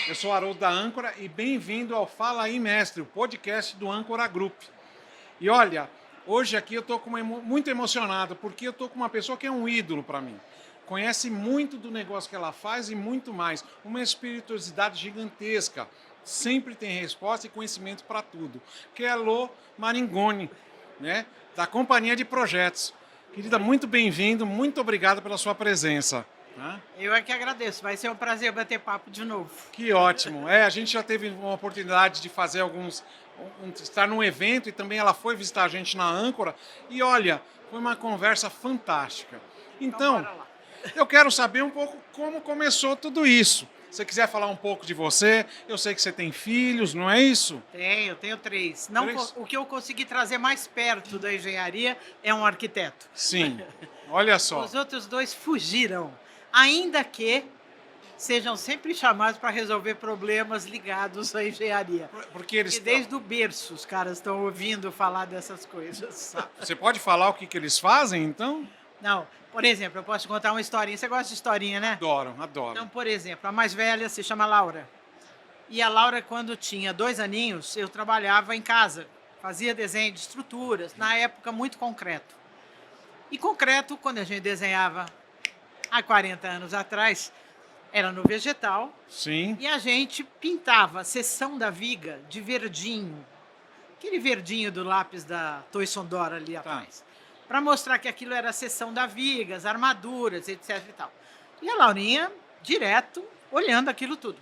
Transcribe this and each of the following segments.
Eu sou Haroldo da Âncora e bem-vindo ao Fala aí Mestre, o podcast do Âncora Group. E olha, hoje aqui eu estou muito emocionado porque eu estou com uma pessoa que é um ídolo para mim. Conhece muito do negócio que ela faz e muito mais. Uma espirituosidade gigantesca. Sempre tem resposta e conhecimento para tudo. Que é a Lô Maringoni, né? Da Companhia de Projetos. Querida, muito bem-vindo, muito obrigado pela sua presença. Tá? Eu é que agradeço, vai ser um prazer bater papo de novo. Que ótimo. A gente já teve uma oportunidade de fazer estar num evento e também ela foi visitar a gente na Âncora e olha, foi uma conversa fantástica. Então, Bora lá. eu quero saber um pouco como começou tudo isso. Se você quiser falar um pouco de você, eu sei que você tem filhos, não é isso? Tenho 3. Não, Três? o que eu consegui trazer mais perto da engenharia é um arquiteto. Sim. Olha só. Os outros 2 fugiram, ainda que sejam sempre chamados para resolver problemas ligados à engenharia. Porque eles Porque desde o berço os caras estão ouvindo falar dessas coisas. Você pode falar o que eles fazem, então? Não, por exemplo, eu posso te contar uma historinha. Você gosta de historinha, né? Adoro, adoro. Então, por exemplo, a mais velha se chama Laura. E a Laura, quando tinha 2 aninhos, eu trabalhava em casa, fazia desenho de estruturas, na época muito concreto. E concreto, quando a gente desenhava há 40 anos atrás, era no vegetal. Sim. E a gente pintava a seção da viga de verdinho, aquele verdinho do lápis da Toy Sondora ali atrás, para mostrar que aquilo era a seção da viga, as armaduras, etc e tal. E a Laurinha, direto, olhando aquilo tudo.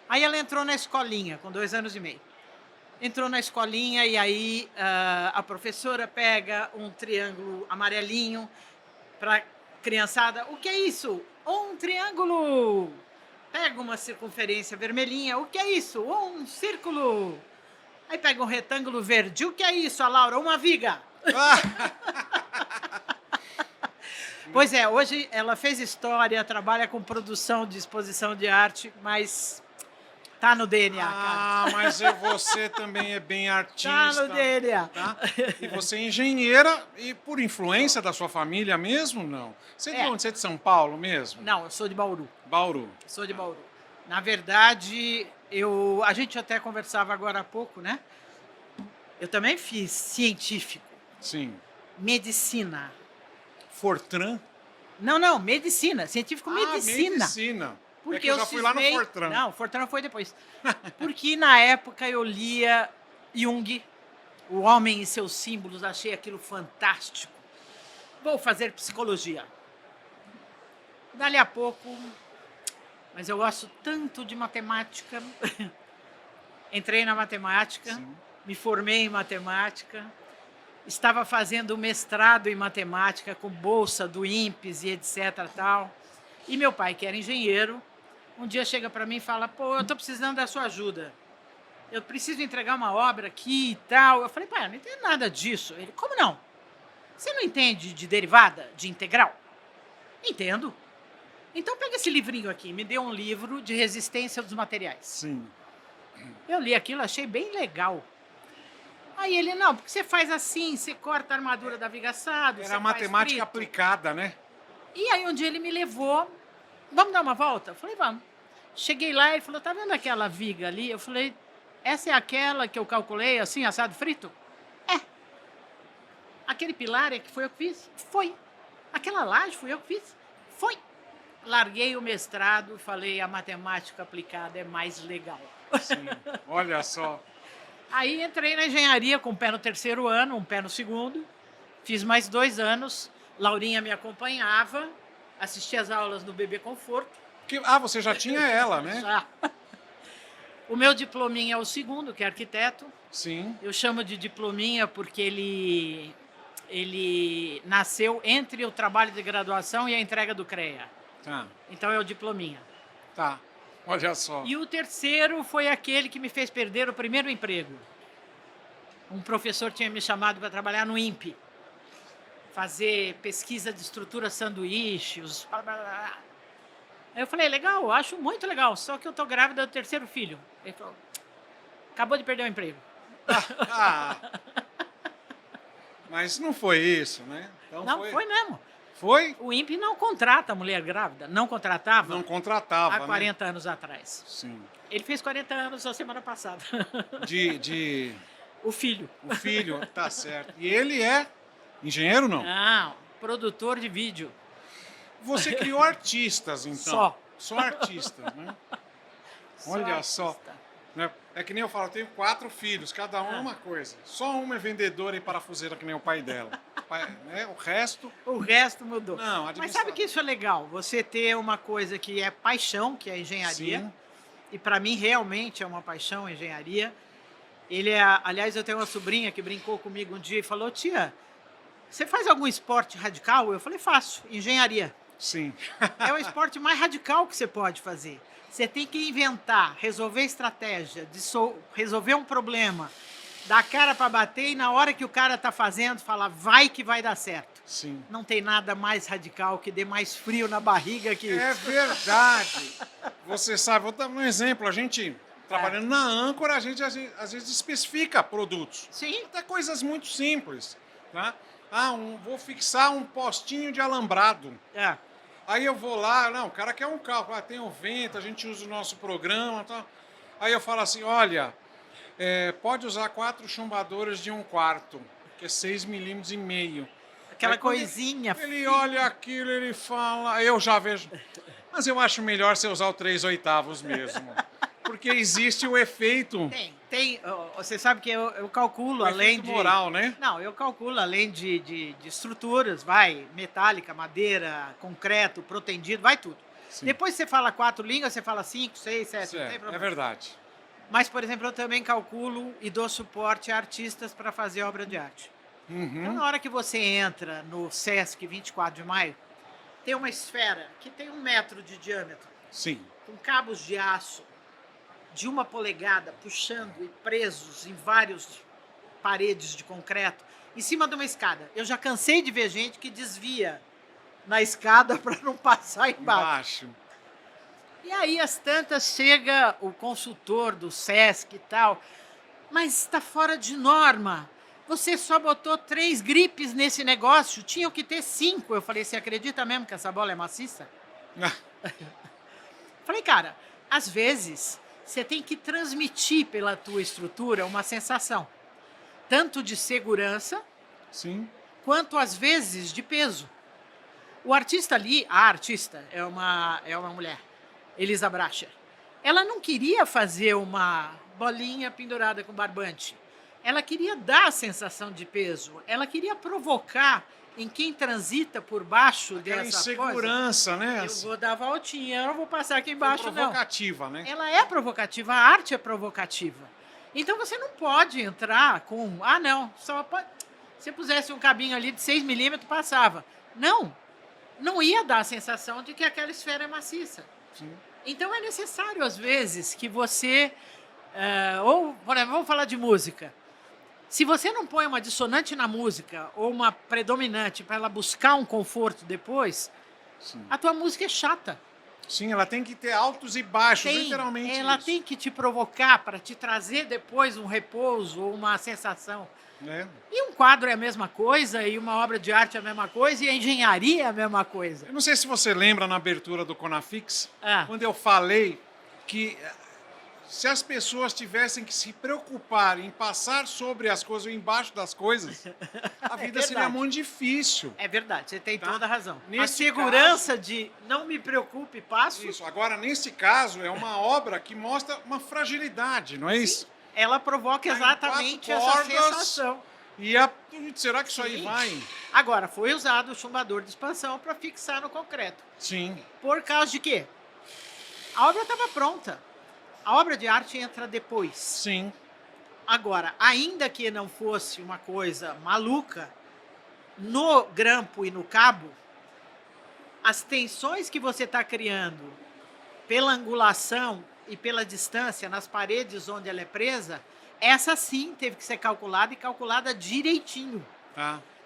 Aí ela entrou na escolinha, com 2 anos e meio. Entrou na escolinha e aí a professora pega um triângulo amarelinho para criançada. O que é isso? Um triângulo. Pega uma circunferência vermelhinha. O que é isso? Um círculo. Aí pega um retângulo verde. O que é isso, a Laura? Uma viga. Pois é, hoje ela fez história, trabalha com produção de exposição de arte, mas tá no DNA, cara. Ah, mas você também é bem artista. Tá no DNA. Tá? E você é engenheira e por influência da sua família mesmo, não? Você é de onde? Você é de São Paulo mesmo? Não, eu sou de Bauru. Bauru. Sou de Bauru. Na verdade, a gente até conversava agora há pouco, né? Eu também fiz científico, Sim. medicina. Fortran? Não, medicina. Científico, medicina. Medicina. Porque eu já fui lá no Fortran. Não, Fortran foi depois. Porque na época eu lia Jung, O Homem e Seus Símbolos, achei aquilo fantástico. Vou fazer psicologia. Dali a pouco, mas eu gosto tanto de matemática. Entrei na matemática, Sim. me formei em matemática, estava fazendo mestrado em matemática com bolsa do INPES e etc. tal. E meu pai, que era engenheiro, um dia chega para mim e fala: pô, eu estou precisando da sua ajuda. Eu preciso entregar uma obra aqui e tal. Eu falei: pai, eu não entendo nada disso. Ele: como não? Você não entende de derivada, de integral? Entendo. Então pega esse livrinho aqui. Me deu um livro de resistência dos materiais. Sim. Eu li aquilo, achei bem legal. Aí ele: não, porque você faz assim, você corta a armadura da viga assado, Era matemática aplicada, né? E aí um dia ele me levou: vamos dar uma volta? Eu falei: vamos. Cheguei lá e ele falou: tá vendo aquela viga ali? Eu falei: essa é aquela que eu calculei assim, assado frito? É. Aquele pilar é que foi eu que fiz? Foi. Aquela laje fui eu que fiz? Foi. Larguei o mestrado e falei: a matemática aplicada é mais legal. Sim. Olha só. Aí entrei na engenharia com um pé no 3º ano, um pé no 2º. Fiz mais 2 anos. Laurinha me acompanhava, assistia às aulas no Bebê Conforto. Você já tinha ela, né? Já. O meu diplominha é o 2º, que é arquiteto. Sim. Eu chamo de diplominha porque ele nasceu entre o trabalho de graduação e a entrega do CREA. Tá. Então é o diplominha. Tá. Olha só. E o 3º foi aquele que me fez perder o primeiro emprego. Um professor tinha me chamado para trabalhar no INPE, fazer pesquisa de estrutura sanduíche, blá, blá, blá. Aí eu falei: legal, acho muito legal, só que eu tô grávida do 3º filho. Ele falou: acabou de perder o emprego. Mas não foi isso, né? Então Não, foi mesmo. Foi? O INPE não contrata mulher grávida, não contratava Não contratava, há 40 anos atrás. Sim. Ele fez 40 anos a semana passada. De... O filho. O filho, tá certo. E ele é engenheiro, não? Não, produtor de vídeo. Você criou artistas, então. Só artistas, né? Olha só. Né? É que nem eu falo, eu tenho 4 filhos, cada um é uma coisa. Só uma é vendedora e parafuseira, que nem o pai dela. Né? O resto... O resto mudou. Não, Mas sabe que isso é legal? Você ter uma coisa que é paixão, que é a engenharia. Sim. E para mim realmente é uma paixão a engenharia. Aliás, eu tenho uma sobrinha que brincou comigo um dia e falou: tia, você faz algum esporte radical? Eu falei: faço, engenharia. Sim. É o esporte mais radical que você pode fazer. Você tem que inventar, resolver estratégia, resolver um problema, dar a cara para bater e na hora que o cara está fazendo, falar: vai que vai dar certo. Sim. Não tem nada mais radical que dê mais frio na barriga que isso. É verdade. Você sabe, vou dar um exemplo. A gente, trabalhando na Âncora, a gente às vezes especifica produtos. Sim. Até coisas muito simples. Tá? Vou fixar um postinho de alambrado. Aí eu vou lá, não, o cara quer um carro, tem o vento, a gente usa o nosso programa. Tá? Aí eu falo assim: olha, pode usar 4 chumbadores de 1/4, que é 6,5 milímetros. Aquela coisinha. Ele olha aquilo, ele fala, eu já vejo. Mas eu acho melhor você usar o 3/8 mesmo. Porque existe o efeito. Tem. Você sabe que eu calculo, além de. Moral, né? Não, eu calculo, além de estruturas, metálica, madeira, concreto, protendido, vai tudo. Sim. Depois você fala 4 línguas, você fala 5, 6, 7, não tem problema. É verdade. Mas, por exemplo, eu também calculo e dou suporte a artistas para fazer obra de arte. Uhum. Então, na hora que você entra no Sesc 24 de Maio, tem uma esfera que tem 1 metro de diâmetro. Sim. Com cabos de aço de 1 polegada puxando e presos em várias paredes de concreto, em cima de uma escada. Eu já cansei de ver gente que desvia na escada para não passar embaixo. E aí, às tantas, chega o consultor do Sesc e tal, mas está fora de norma. Você só botou 3 gripes nesse negócio, tinham que ter 5. Eu falei: você acredita mesmo que essa bola é maciça? Falei: cara, às vezes você tem que transmitir pela tua estrutura uma sensação, tanto de segurança, sim, quanto às vezes de peso. O artista ali, a artista é uma mulher, Elisa Bracher. Ela não queria fazer uma bolinha pendurada com barbante. Ela queria dar a sensação de peso. Ela queria provocar em quem transita por baixo aquela dessa insegurança, coisa. né? Eu vou dar a voltinha, eu não vou passar aqui embaixo, não. Provocativa, né? Ela é provocativa, a arte é provocativa. Então você não pode entrar com... não, só pode... Se pusesse um cabinho ali de 6 milímetros, passava. Não ia dar a sensação de que aquela esfera é maciça. Sim. Então é necessário, às vezes, que você... ou, por exemplo, vamos falar de música. Se você não põe uma dissonante na música ou uma predominante para ela buscar um conforto depois, sim, a tua música é chata. Sim, ela tem que ter altos e baixos, literalmente. Ela tem que te provocar para te trazer depois um repouso ou uma sensação. E um quadro é a mesma coisa, e uma obra de arte é a mesma coisa, e a engenharia é a mesma coisa. Eu não sei se você lembra na abertura do Conafix, quando eu falei que se as pessoas tivessem que se preocupar em passar sobre as coisas ou embaixo das coisas, a vida seria muito difícil. É verdade, você tem toda a razão. Nesse a segurança de não me preocupe, passo. Isso, agora nesse caso é uma obra que mostra uma fragilidade, não é isso? Ela provoca exatamente essa sensação. Será que isso aí vai? Agora, foi usado o chumbador de expansão para fixar no concreto. Sim. Por causa de quê? A obra estava pronta. A obra de arte entra depois. Sim. Agora, ainda que não fosse uma coisa maluca, no grampo e no cabo, as tensões que você está criando pela angulação e pela distância nas paredes onde ela é presa, essa sim teve que ser calculada e calculada direitinho.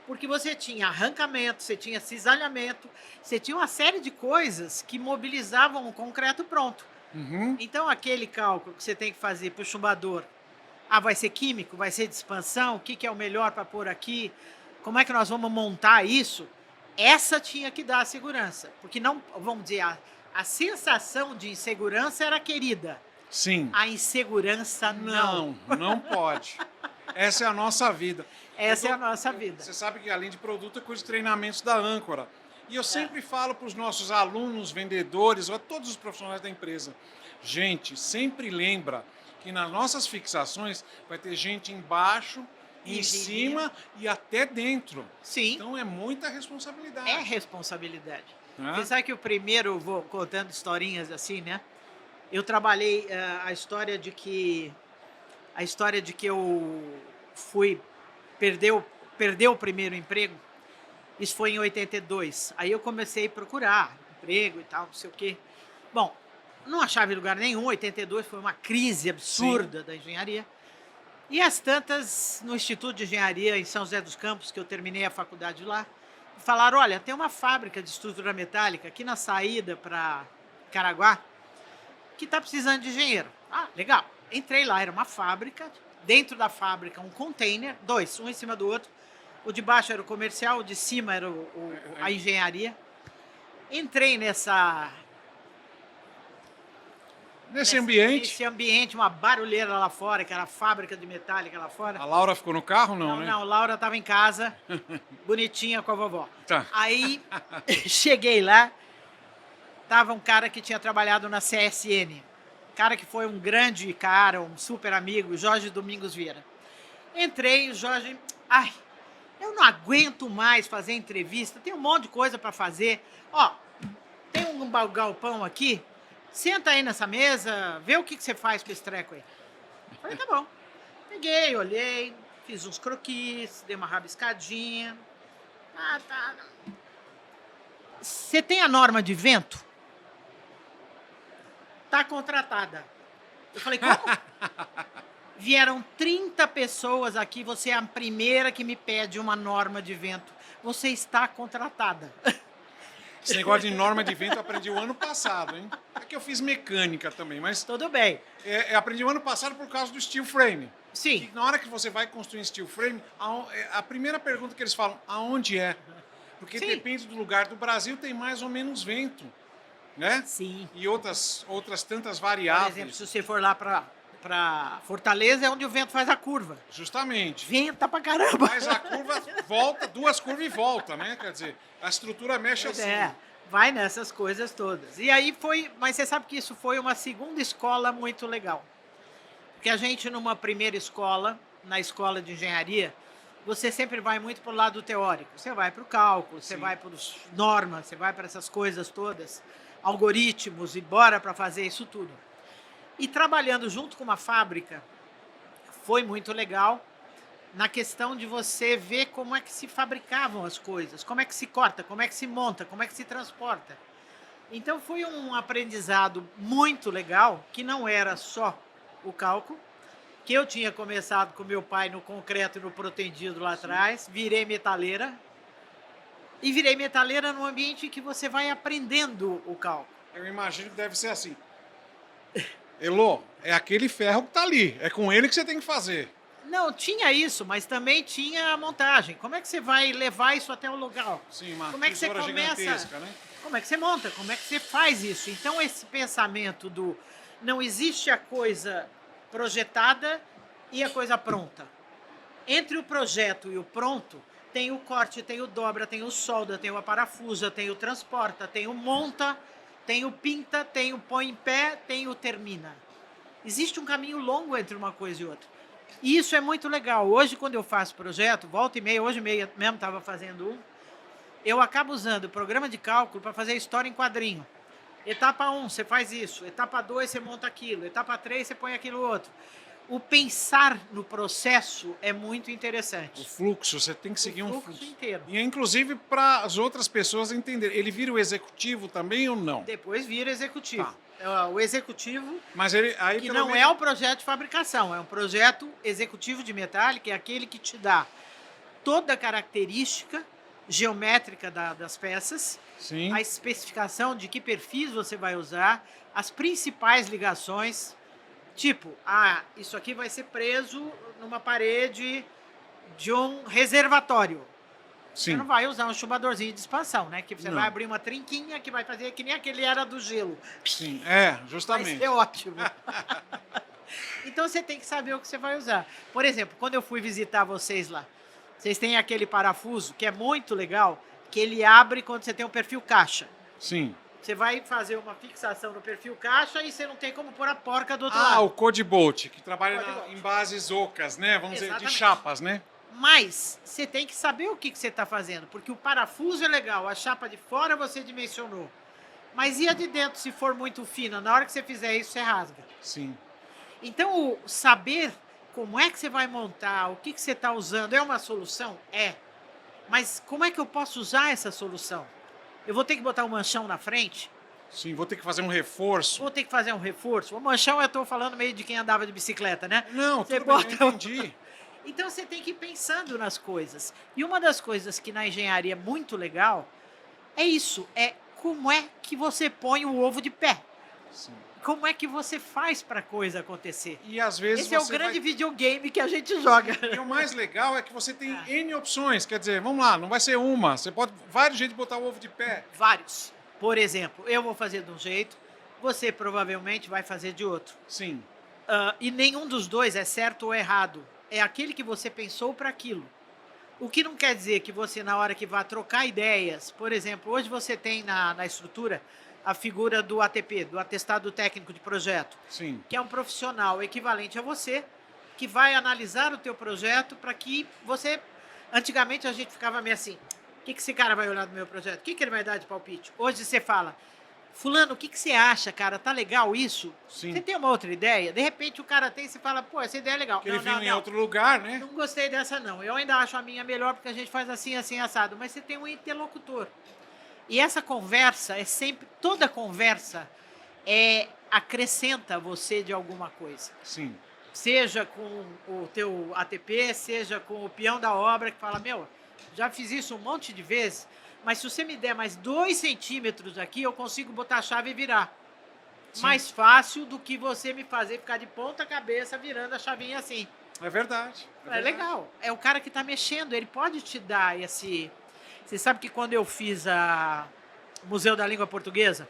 Porque você tinha arrancamento, você tinha cisalhamento, você tinha uma série de coisas que mobilizavam o concreto pronto. Uhum. Então, aquele cálculo que você tem que fazer para o chumbador, vai ser químico, vai ser de expansão, o que é o melhor para pôr aqui, como é que nós vamos montar isso, essa tinha que dar a segurança, porque não, vamos dizer, a sensação de insegurança era querida, Sim. a insegurança não. Não pode. Essa é a nossa vida. Essa é a nossa vida. Você sabe que além de produto, é coisa de treinamentos da Âncora. E eu sempre falo para os nossos alunos, vendedores, ou a todos os profissionais da empresa, gente, sempre lembra que nas nossas fixações vai ter gente embaixo, em cima e até dentro. Sim. Então é muita responsabilidade. É responsabilidade. Né? Você sabe que o primeiro, vou contando historinhas assim, né? Eu trabalhei a história de que eu fui perdeu o primeiro emprego. Isso foi em 82. Aí eu comecei a procurar emprego e tal, não sei o quê. Bom, não achava em lugar nenhum. 82 foi uma crise absurda da engenharia. E as tantas, no Instituto de Engenharia em São José dos Campos, que eu terminei a faculdade lá, falaram, olha, tem uma fábrica de estrutura metálica aqui na saída para Caraguá, que está precisando de engenheiro. Ah, legal. Entrei lá, era uma fábrica, dentro da fábrica um container, dois, um em cima do outro. O de baixo era o comercial, o de cima era a engenharia. Entrei nesse ambiente, uma barulheira lá fora, que era a fábrica de metálica lá fora. A Laura ficou no carro, não, né? Não, Laura estava em casa, bonitinha com a vovó. Tá. Aí, cheguei lá, tava um cara que tinha trabalhado na CSN. Cara que foi um grande cara, um super amigo, Jorge Domingos Vieira. Entrei, o Jorge... Ai, eu não aguento mais fazer entrevista, tem um monte de coisa para fazer. Ó, tem um galpão aqui, senta aí nessa mesa, vê o que você faz com esse treco aí. Falei, tá bom. Peguei, olhei, fiz uns croquis, dei uma rabiscadinha. Ah, tá. Você tem a norma de vento? Tá contratada. Eu falei, como? Vieram 30 pessoas aqui, você é a primeira que me pede uma norma de vento. Você está contratada. Esse negócio de norma de vento eu aprendi o ano passado, hein? É que eu fiz mecânica também, mas... Tudo bem. Eu aprendi o ano passado por causa do steel frame. Sim. Que na hora que você vai construir um steel frame, a primeira pergunta que eles falam, aonde é? Porque Sim. depende do lugar. Do Brasil tem mais ou menos vento, né? Sim. E outras tantas Por variáveis. exemplo, se você for lá para Fortaleza, é onde o vento faz a curva. Justamente. Venta pra caramba. Mas a curva volta, duas curvas e volta, né? Quer dizer, a estrutura mexe assim. Vai nessas coisas todas. E aí mas você sabe que isso foi uma segunda escola muito legal. Porque a gente, numa primeira escola, na escola de engenharia, você sempre vai muito para o lado teórico. Você vai para o cálculo, você vai para as normas, você vai para essas coisas todas, algoritmos, e bora para fazer isso tudo. E trabalhando junto com uma fábrica, foi muito legal na questão de você ver como é que se fabricavam as coisas, como é que se corta, como é que se monta, como é que se transporta. Então foi um aprendizado muito legal, que não era só o cálculo, que eu tinha começado com meu pai no concreto e no protendido lá atrás, virei metaleira, e virei metaleira num ambiente que você vai aprendendo o cálculo. Eu imagino que deve ser assim. Elô, é aquele ferro que tá ali, é com ele que você tem que fazer. Não, tinha isso, mas também tinha a montagem. Como é que você vai levar isso até o lugar? Sim, uma como é que você começa? Gigantesca, né? Como é que você monta? Como é que você faz isso? Então, esse pensamento do não existe a coisa projetada e a coisa pronta. Entre o projeto e o pronto, tem o corte, tem o dobra, tem o solda, tem o parafusa, tem o transporta, tem o monta, tem o pinta, tem o põe em pé, tem o termina. Existe um caminho longo entre uma coisa e outra. E isso é muito legal. Hoje, quando eu faço projeto, volta e meia, hoje mesmo estava fazendo um, eu acabo usando o programa de cálculo para fazer história em quadrinho. Etapa 1, você faz isso. Etapa 2, você monta aquilo. Etapa 3, você põe aquilo outro. O pensar no processo é muito interessante. O fluxo, você tem que seguir um fluxo inteiro. E inclusive para as outras pessoas entenderem. Ele vira o executivo também ou não? Depois vira executivo. Tá. O executivo, mas ele, aí, que não é o projeto de fabricação, é um projeto executivo de metálica, é aquele que te dá toda a característica geométrica das peças, Sim. A especificação de que perfis você vai usar, as principais ligações, tipo, isso aqui vai ser preso numa parede de um reservatório. Você Sim. não vai usar um chumbadorzinho de expansão, né? Que você Não. vai abrir uma trinquinha que vai fazer que nem aquele era do gelo. Sim, Vai justamente. ser ótimo. Então você tem que saber o que você vai usar. Por exemplo, quando eu fui visitar vocês lá, vocês têm aquele parafuso que é muito legal, que ele abre quando você tem um perfil caixa. Sim. Você vai fazer uma fixação no perfil caixa e você não tem como pôr a porca do outro Ah, lado. o Code Bolt, que trabalha Code Bolt. em bases ocas, né? Vamos dizer, de Exatamente. chapas, né? Mas você tem que saber o que você está fazendo, porque o parafuso é legal, a chapa de fora você dimensionou. Mas e a de dentro, se for muito fina? Na hora que você fizer isso, você rasga. Sim. Então, saber como é que você vai montar, o que você está usando, é uma solução? É. Mas como é que eu posso usar essa solução? Eu vou ter que botar um manchão na frente? Sim, vou ter que fazer um reforço. Vou ter que fazer um reforço? O manchão eu estou falando meio de quem andava de bicicleta, né? Não, Você tudo bem, bota eu entendi. Então você tem que ir pensando nas coisas. E uma das coisas que na engenharia é muito legal é isso, é como é que você põe o ovo de pé. Sim. Como é que você faz para a coisa acontecer. E às vezes Esse é o você grande vai... videogame que a gente joga. E o mais legal é que você tem N opções. Quer dizer, vamos lá, não vai ser uma. Você pode vários jeitos de botar o ovo de pé. Vários. Por exemplo, eu vou fazer de um jeito, você provavelmente vai fazer de outro. Sim. E nenhum dos dois é certo ou errado. É aquele que você pensou para aquilo. O que não quer dizer que você, na hora que vai trocar ideias, por exemplo, hoje você tem na estrutura a figura do ATP, do Atestado Técnico de Projeto, Sim. que é um profissional equivalente a você, que vai analisar o teu projeto para que você... Antigamente a gente ficava meio assim, o que esse cara vai olhar do meu projeto? O que ele vai dar de palpite? Hoje você fala, fulano, o que você acha, cara? Tá legal isso? Sim. Você tem uma outra ideia? De repente o cara tem e você fala, pô, essa ideia é legal. Que ele viu em outro lugar, né? Não gostei dessa não. Eu ainda acho a minha melhor porque a gente faz assim, assim, assado. Mas você tem um interlocutor. E essa conversa é sempre... Toda conversa acrescenta você de alguma coisa. Sim. Seja com o teu ATP, seja com o peão da obra que fala, meu, já fiz isso um monte de vezes, mas se você me der mais 2 centímetros aqui, eu consigo botar a chave e virar. Sim. Mais fácil do que você me fazer ficar de ponta cabeça virando a chavinha assim. É verdade. É legal. É o cara que está mexendo, ele pode te dar esse... Você sabe que quando eu fiz o Museu da Língua Portuguesa,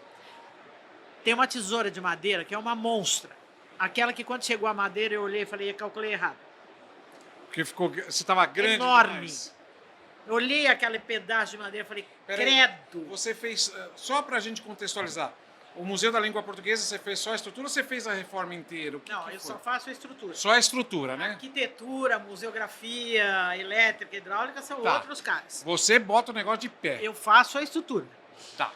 tem uma tesoura de madeira que é uma monstra. Aquela que quando chegou a madeira eu olhei e falei, eu calculei errado. Porque ficou... Você estava grande Enorme. demais. Eu olhei aquele pedaço de madeira e falei, Peraí, credo. você fez... Só para a gente contextualizar. O Museu da Língua Portuguesa, você fez só a estrutura ou você fez a reforma inteira? Não, eu só faço a estrutura. Só a estrutura, né? Arquitetura, museografia, elétrica, hidráulica são outros caras. Você bota o negócio de pé. Eu faço a estrutura. Tá.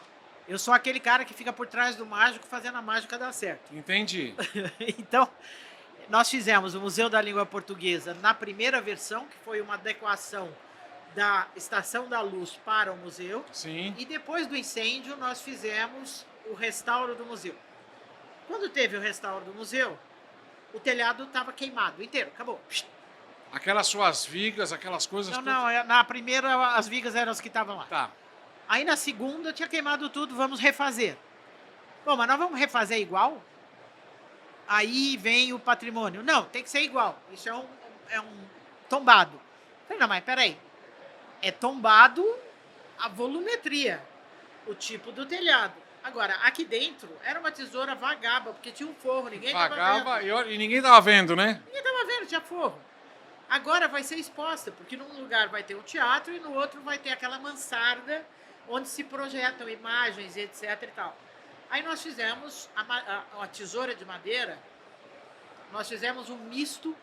Eu sou aquele cara que fica por trás do mágico fazendo a mágica dar certo. Entendi. Então, nós fizemos o Museu da Língua Portuguesa na primeira versão, que foi uma adequação da Estação da Luz para o museu. Sim. E depois do incêndio, nós fizemos o restauro do museu. Quando teve o restauro do museu, o telhado estava queimado inteiro, acabou. Aquelas suas vigas, aquelas coisas... Não, na primeira as vigas eram as que estavam lá. Tá. Aí na segunda tinha queimado tudo, vamos refazer. Bom, mas nós vamos refazer igual? Aí vem o patrimônio. Não, tem que ser igual. Isso é um tombado. Falei, não, mas peraí. É tombado a volumetria, o tipo do telhado. Agora, aqui dentro era uma tesoura vagaba, porque tinha um forro, ninguém estava vendo. E ninguém estava vendo, né? Ninguém estava vendo, tinha forro. Agora vai ser exposta, porque num lugar vai ter um teatro e no outro vai ter aquela mansarda onde se projetam imagens, etc e tal. Aí nós fizemos a tesoura de madeira, nós fizemos um misto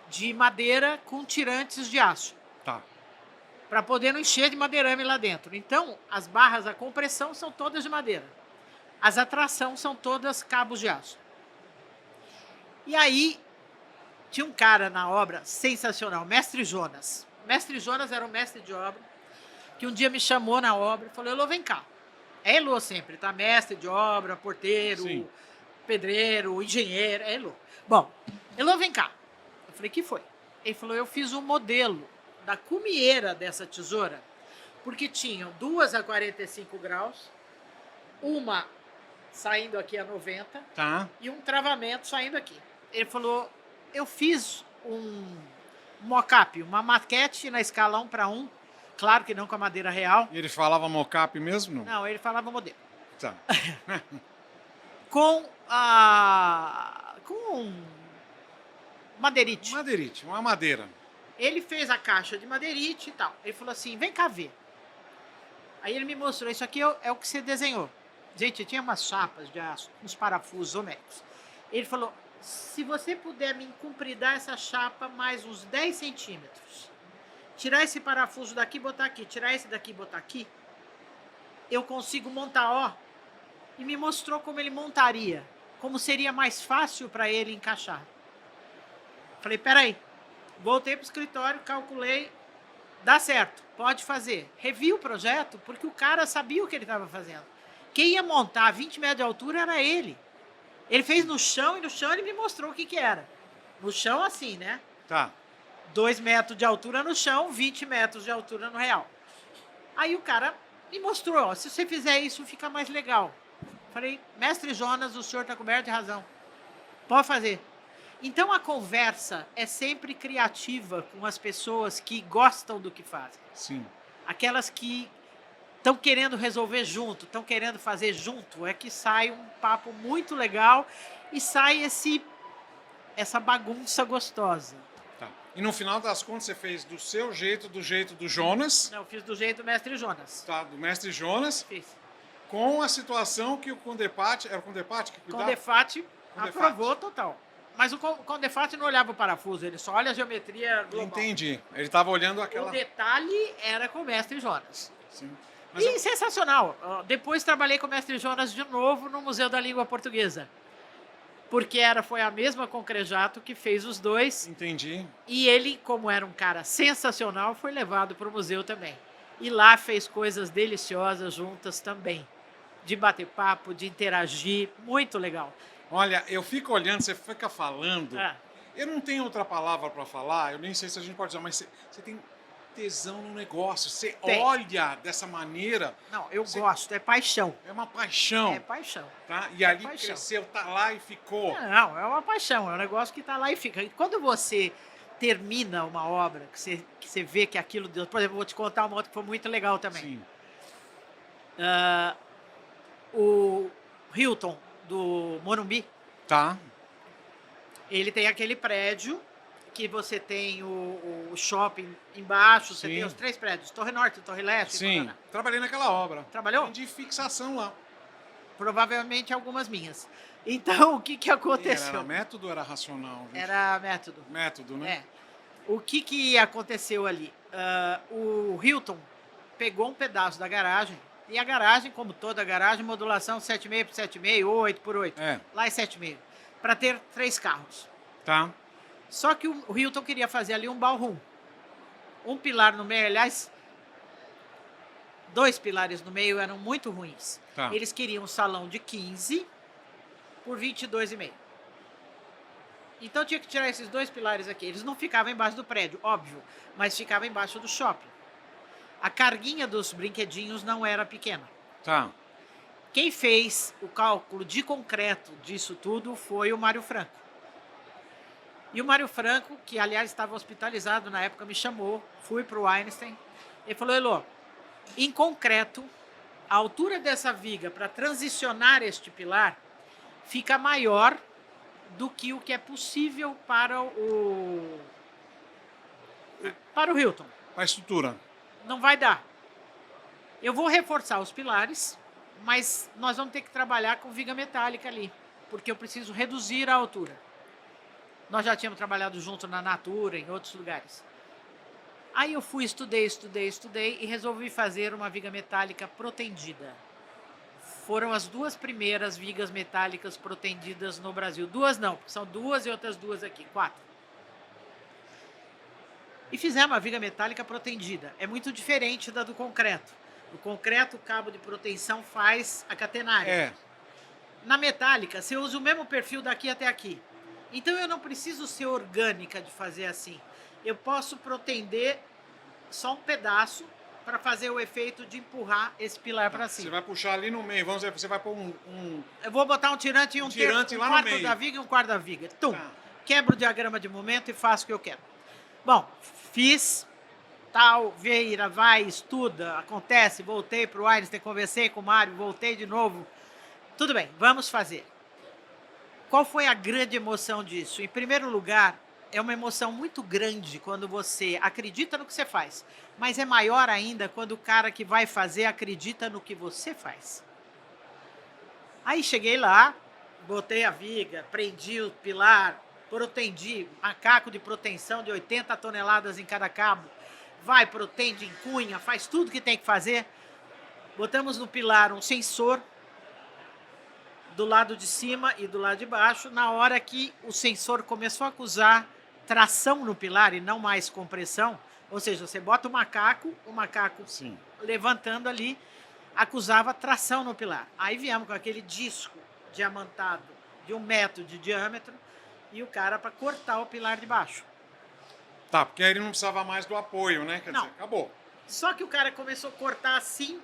de madeira com tirantes de aço. Tá. Para poder não encher de madeirame lá dentro. Então, as barras da compressão são todas de madeira. As atração são todas cabos de aço. E aí, tinha um cara na obra sensacional, Mestre Jonas. Mestre Jonas era um mestre de obra, que um dia me chamou na obra e falou, Elô, vem cá. É Elô sempre, tá? Mestre de obra, porteiro, Sim. pedreiro, engenheiro, é Elô. Bom, Elô, vem cá. Eu falei, que foi? Ele falou, eu fiz um modelo da cumieira dessa tesoura, porque tinham 2 a 45 graus, uma saindo aqui a 90 Tá. e um travamento saindo aqui. Ele falou, eu fiz um mock-up, uma maquete na escala 1:1, Claro que não com a madeira real. E ele falava mocap mesmo? Não, ele falava modelo. Tá. Com madeirite. Madeirite, uma madeira. Ele fez a caixa de madeirite e tal. Ele falou assim, vem cá ver. Aí ele me mostrou, isso aqui é o que você desenhou. Gente, tinha umas chapas de aço, uns parafusos homéricos. Ele falou, se você puder me encumpridar essa chapa mais uns 10 centímetros, tirar esse parafuso daqui e botar aqui, tirar esse daqui e botar aqui, eu consigo montar, ó. E me mostrou como ele montaria, como seria mais fácil para ele encaixar. Falei, peraí. Voltei para o escritório, calculei, dá certo, pode fazer. Revi o projeto, porque o cara sabia o que ele estava fazendo. Quem ia montar 20 metros de altura era ele. Ele fez no chão, e no chão ele me mostrou o que era. No chão assim, né? Tá. 2 metros de altura no chão, 20 metros de altura no real. Aí o cara me mostrou, ó, se você fizer isso, fica mais legal. Falei, mestre Jonas, o senhor está coberto de razão. Pode fazer. Então a conversa é sempre criativa com as pessoas que gostam do que fazem. Sim. Aquelas que estão querendo resolver junto, estão querendo fazer junto, é que sai um papo muito legal e sai essa bagunça gostosa. Tá. E no final das contas você fez do seu jeito, do jeito do Jonas. Não, eu fiz do jeito do mestre Jonas. Tá, do mestre Jonas. Fiz. Com a situação que o Condepate, era o Condepate que cuidava? Condefate Condefate. aprovou total. Mas o Condefate não olhava o parafuso, ele só olha a geometria global. Entendi. Ele estava olhando aquela... O detalhe era com o mestre Jonas. Sim. Mas E sensacional. Depois trabalhei com o mestre Jonas de novo no Museu da Língua Portuguesa. Porque foi a mesma Concrejato que fez os dois. Entendi. E ele, como era um cara sensacional, foi levado para o museu também. E lá fez coisas deliciosas juntas também. De bater papo, de interagir. Muito legal. Olha, eu fico olhando, você fica falando. Ah. Eu não tenho outra palavra para falar, eu nem sei se a gente pode usar, mas você tem tesão no negócio. Você Tem. olha dessa maneira. Não, eu gosto, é paixão. É uma paixão. É paixão. Tá? E ali paixão. cresceu, tá lá e ficou. Não, é uma paixão, é um negócio que está lá e fica. E quando você termina uma obra, que você vê que aquilo deu. Por exemplo, vou te contar uma outra que foi muito legal também. Sim. O Hilton do Morumbi, Tá. ele tem aquele prédio que você tem o shopping embaixo, você Sim. tem os 3 prédios, Torre Norte, Torre Leste. e Sim. Paraná. Trabalhei naquela obra. Trabalhou? De fixação lá. Provavelmente algumas minhas. Então, o que aconteceu? Era método ou era racional? gente? Era método. Método, né? É. O que aconteceu ali? O Hilton pegou um pedaço da garagem, e a garagem, como toda garagem, modulação 7,5 por 7,5, 8 por 8. É. Lá é 7,5. Para ter 3 carros. Tá. Só que o Hilton queria fazer ali um ballroom. Um pilar no meio, aliás, 2 pilares no meio eram muito ruins. Tá. Eles queriam um salão de 15 por 22,5. Então tinha que tirar esses 2 pilares aqui. Eles não ficavam embaixo do prédio, óbvio, mas ficavam embaixo do shopping. A carguinha dos brinquedinhos não era pequena. Tá. Quem fez o cálculo de concreto disso tudo foi o Mário Franco. E o Mário Franco, que aliás estava hospitalizado na época, me chamou, fui para o Einstein. Ele falou, Elô, em concreto, a altura dessa viga para transicionar este pilar fica maior do que o que é possível para o Hilton. A estrutura. Não vai dar. Eu vou reforçar os pilares, mas nós vamos ter que trabalhar com viga metálica ali, porque eu preciso reduzir a altura. Nós já tínhamos trabalhado junto na Natura, em outros lugares. Aí eu fui, estudei e resolvi fazer uma viga metálica protendida. Foram as 2 primeiras vigas metálicas protendidas no Brasil. 2 não, porque são 2 e outras 2 aqui, 4. E fizemos a viga metálica protendida. É muito diferente da do concreto. No concreto, o cabo de proteção faz a catenária. É. Na metálica, você usa o mesmo perfil daqui até aqui. Então, eu não preciso ser orgânica de fazer assim. Eu posso protender só um pedaço para fazer o efeito de empurrar esse pilar para cima. Você vai puxar ali no meio, vamos dizer, você vai pôr Eu vou botar um tirante e um tirante terço, lá um no quarto meio. da viga e um quarto da viga. Tum. Tá. Quebro o diagrama de momento e faço o que eu quero. Bom, fiz, tal, vira, vai, estuda, acontece, voltei para o Einstein, conversei com o Mário, voltei de novo. Tudo bem, vamos fazer. Qual foi a grande emoção disso? Em primeiro lugar, é uma emoção muito grande quando você acredita no que você faz, mas é maior ainda quando o cara que vai fazer acredita no que você faz. Aí cheguei lá, botei a viga, prendi o pilar, protendi, macaco de proteção de 80 toneladas em cada cabo, vai, protende, encunha, faz tudo que tem que fazer. Botamos no pilar um sensor do lado de cima e do lado de baixo. Na hora que o sensor começou a acusar tração no pilar e não mais compressão, ou seja, você bota o macaco Sim. levantando ali, acusava tração no pilar. Aí viemos com aquele disco diamantado de 1 metro de diâmetro e o cara para cortar o pilar de baixo. Tá, porque aí ele não precisava mais do apoio, né? Quer Não. dizer, acabou. Só que o cara começou a cortar assim,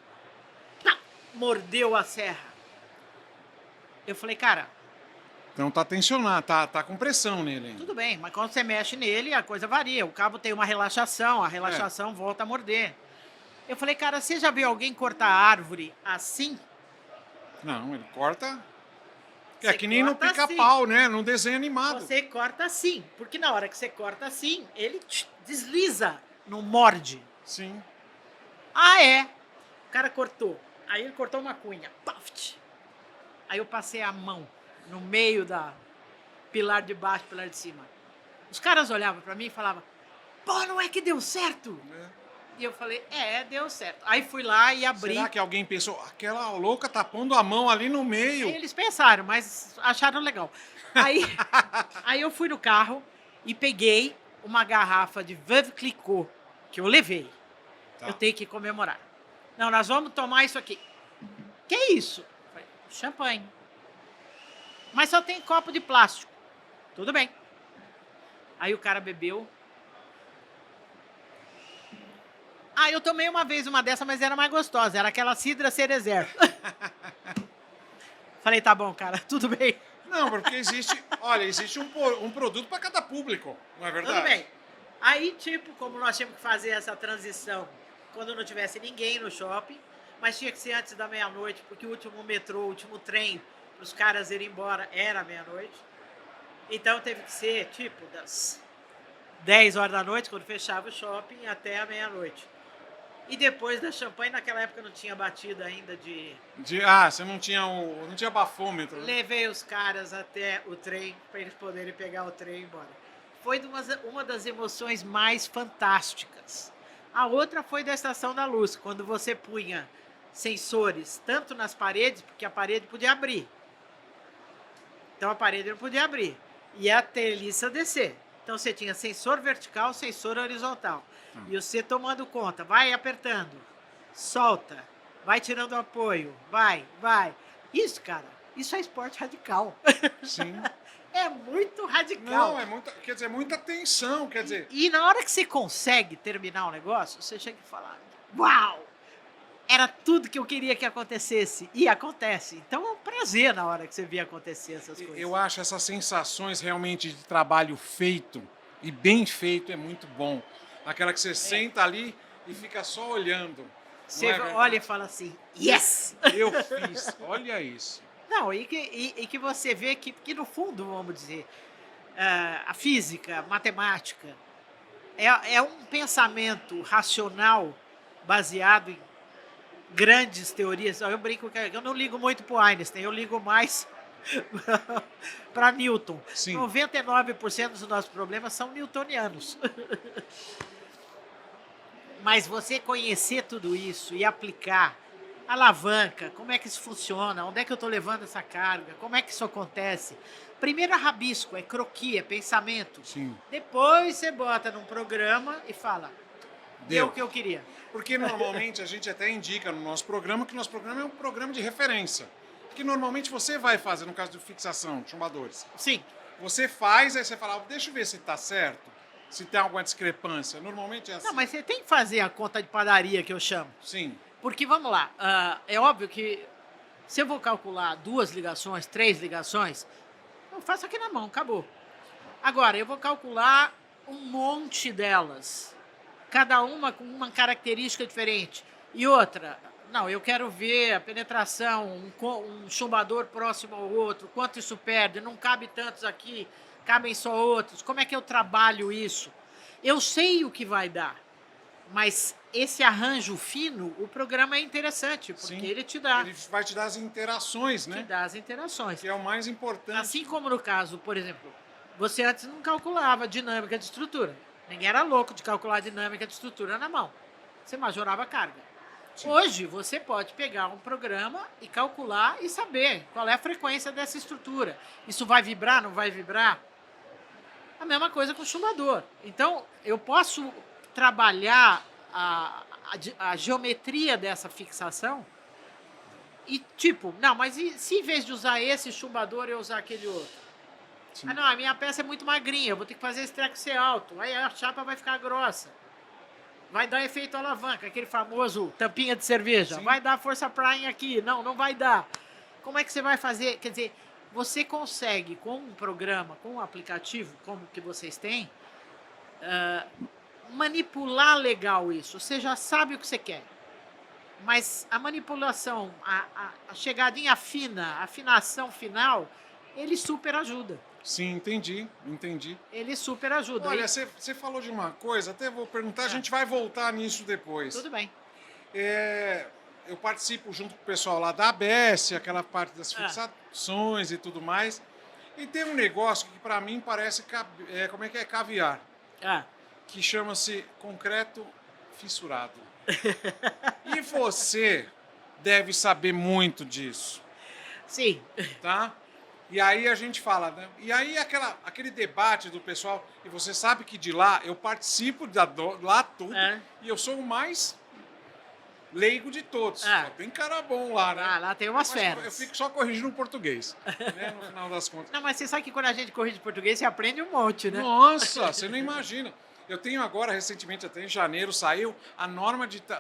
pá, mordeu a serra. Eu falei, cara, Então tá tensionado, tá com pressão nele ainda. tudo bem, mas quando você mexe nele, a coisa varia. O cabo tem uma relaxação, a relaxação volta a morder. Eu falei, cara, você já viu alguém cortar árvore assim? Não, ele corta. É Você que nem no corta pica-pau, né? Num desenho animado. Você corta assim, porque na hora que você corta assim, ele desliza, não morde. Sim. Ah, é? O cara cortou. Aí ele cortou uma cunha. Paft! Aí eu passei a mão no meio da pilar de baixo, pilar de cima. Os caras olhavam pra mim e falavam, pô, não é que deu certo? E eu falei, deu certo. Aí fui lá e abri. Será que alguém pensou, aquela louca tá pondo a mão ali no meio? Eles pensaram, mas acharam legal. Aí eu fui no carro e peguei uma garrafa de Veuve Clicquot, que eu levei. Tá. Eu tenho que comemorar. Não, nós vamos tomar isso aqui. Que é isso? Falei, champanhe. Mas só tem copo de plástico. Tudo bem. Aí o cara bebeu. Ah, eu tomei uma vez uma dessa, mas era mais gostosa. Era aquela cidra cerezer. Falei, tá bom, cara, tudo bem. Não, porque existe um produto para cada público, não é verdade? Tudo bem. Aí, tipo, como nós tínhamos que fazer essa transição quando não tivesse ninguém no shopping, mas tinha que ser antes da meia-noite, porque o último metrô, o último trem para os caras irem embora era meia-noite. Então teve que ser, tipo, das 10 horas da noite, quando fechava o shopping, até a meia-noite. E depois da champanhe, naquela época não tinha batido ainda Você não tinha bafômetro, né? Levei os caras até o trem, para eles poderem pegar o trem e ir embora. Foi uma das emoções mais fantásticas. A outra foi da Estação da Luz, quando você punha sensores tanto nas paredes, porque a parede podia abrir. Então a parede não podia abrir. E a treliça descer. Então você tinha sensor vertical, sensor horizontal. E você tomando conta, vai apertando, solta, vai tirando apoio, vai. Isso, cara, isso é esporte radical. Sim. É muito radical. Não, muita tensão, quer dizer... E na hora que você consegue terminar o negócio, você chega e fala, uau, era tudo que eu queria que acontecesse. E acontece. Então é um prazer na hora que você vê acontecer essas coisas. Eu acho essas sensações realmente de trabalho feito e bem feito é muito bom. Aquela que você senta ali e fica só olhando. Você olha e fala assim, yes! Eu fiz, olha isso. Não, e que você vê que no fundo, vamos dizer, a física, a matemática, é um pensamento racional baseado em grandes teorias. Eu brinco que eu não ligo muito para o Einstein, eu ligo mais para Newton. Sim. 99% dos nossos problemas são newtonianos. Mas você conhecer tudo isso e aplicar alavanca, como é que isso funciona, onde é que eu estou levando essa carga, como é que isso acontece. Primeiro é rabisco, é croquis, é pensamento. Sim. Depois você bota num programa e fala, deu o que eu queria. Porque normalmente a gente até indica no nosso programa que o nosso programa é um programa de referência. Que normalmente você vai fazer, no caso de fixação, de chumbadores. Sim. Você faz, aí você fala, deixa eu ver se está certo. Se tem alguma discrepância. Normalmente é assim. Não, mas você tem que fazer a conta de padaria que eu chamo. Sim. Porque, vamos lá, é óbvio que se eu vou calcular 2 ligações, 3 ligações, eu faço aqui na mão, acabou. Agora, eu vou calcular um monte delas. cada uma com uma característica diferente. E outra, não, eu quero ver a penetração, um chumbador próximo ao outro, quanto isso perde, não cabe tantos aqui, cabem só outros. Como é que eu trabalho isso? Eu sei o que vai dar, mas esse arranjo fino, o programa é interessante, porque Sim. ele te dá. Ele vai te dar as interações, né? Te dá as interações. Que é o mais importante. Assim como no caso, por exemplo, você antes não calculava dinâmica de estrutura. Ninguém era louco de calcular a dinâmica de estrutura na mão. Você majorava a carga. Sim. Hoje, você pode pegar um programa e calcular e saber qual é a frequência dessa estrutura. Isso vai vibrar, não vai vibrar? A mesma coisa com o chumbador. Então, eu posso trabalhar a geometria dessa fixação e, tipo, não, mas e se em vez de usar esse chumbador, eu usar aquele outro? Sim. Ah, não, a minha peça é muito magrinha, eu vou ter que fazer esse treco ser alto. Aí a chapa vai ficar grossa. Vai dar efeito alavanca, aquele famoso tampinha de cerveja. Sim. Vai dar força prime aqui. Não, não vai dar. Como é que você vai fazer? Quer dizer, você consegue, com um programa, com um aplicativo como que vocês têm, manipular legal isso. Você já sabe o que você quer. Mas a manipulação, a chegadinha fina, a afinação final, ele super ajuda. Sim, entendi. Ele super ajuda. Olha, você falou de uma coisa, até vou perguntar, a gente vai voltar nisso depois. Tudo bem. Eu participo junto com o pessoal lá da ABS, aquela parte das fixações e tudo mais. E tem um negócio que para mim parece, como é que é? Caviar. Que chama-se concreto fissurado. E você deve saber muito disso. Sim. Tá? E aí a gente fala, né? E aí aquele debate do pessoal, e você sabe que de lá eu participo lá tudo, e eu sou o mais leigo de todos. Só tem cara bom lá, né? Lá tem umas feras. Eu fico só corrigindo o português, né? No final das contas. Não, mas você sabe que quando a gente corrige português, você aprende um monte, né? Nossa, você não imagina. Eu tenho agora, recentemente, até em janeiro, saiu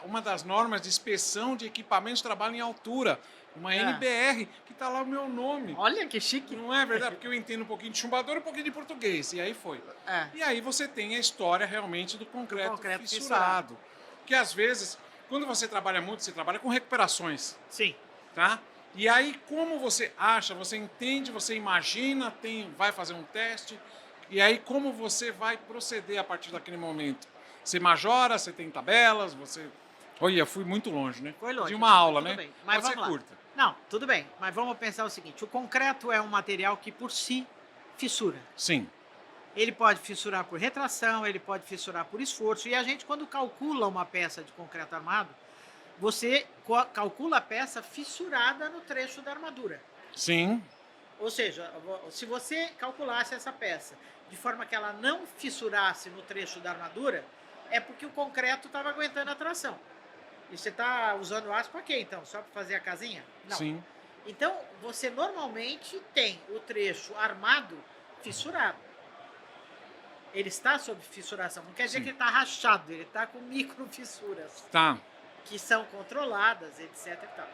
uma das normas de inspeção de equipamentos de trabalho em altura. Uma NBR, que está lá o meu nome. Olha que chique. Não é verdade? Porque eu entendo um pouquinho de chumbador e um pouquinho de português. E aí foi. E aí você tem a história realmente do concreto fissurado. Que às vezes, quando você trabalha muito, você trabalha com recuperações. Sim. Tá? E aí, como você acha, você entende, você imagina, vai fazer um teste. E aí, como você vai proceder a partir daquele momento? Você majora, você tem tabelas, você... Olha, fui muito longe, né? Foi longe. De uma aula, tudo né? Bem. Mas pode ser vamos lá. curta. Não, tudo bem. Mas vamos pensar o seguinte. O concreto é um material que, por si, fissura. Sim. Ele pode fissurar por retração, ele pode fissurar por esforço. E a gente, quando calcula uma peça de concreto armado, você calcula a peça fissurada no trecho da armadura. Sim. Ou seja, se você calculasse essa peça de forma que ela não fissurasse no trecho da armadura, é porque o concreto estava aguentando a tração. E você está usando aço para quê, então? Só para fazer a casinha? Não. Sim. Então, você normalmente tem o trecho armado fissurado. Ele está sob fissuração. Não quer dizer que ele está rachado, ele está com microfissuras. Tá. Que são controladas, etc. E tal.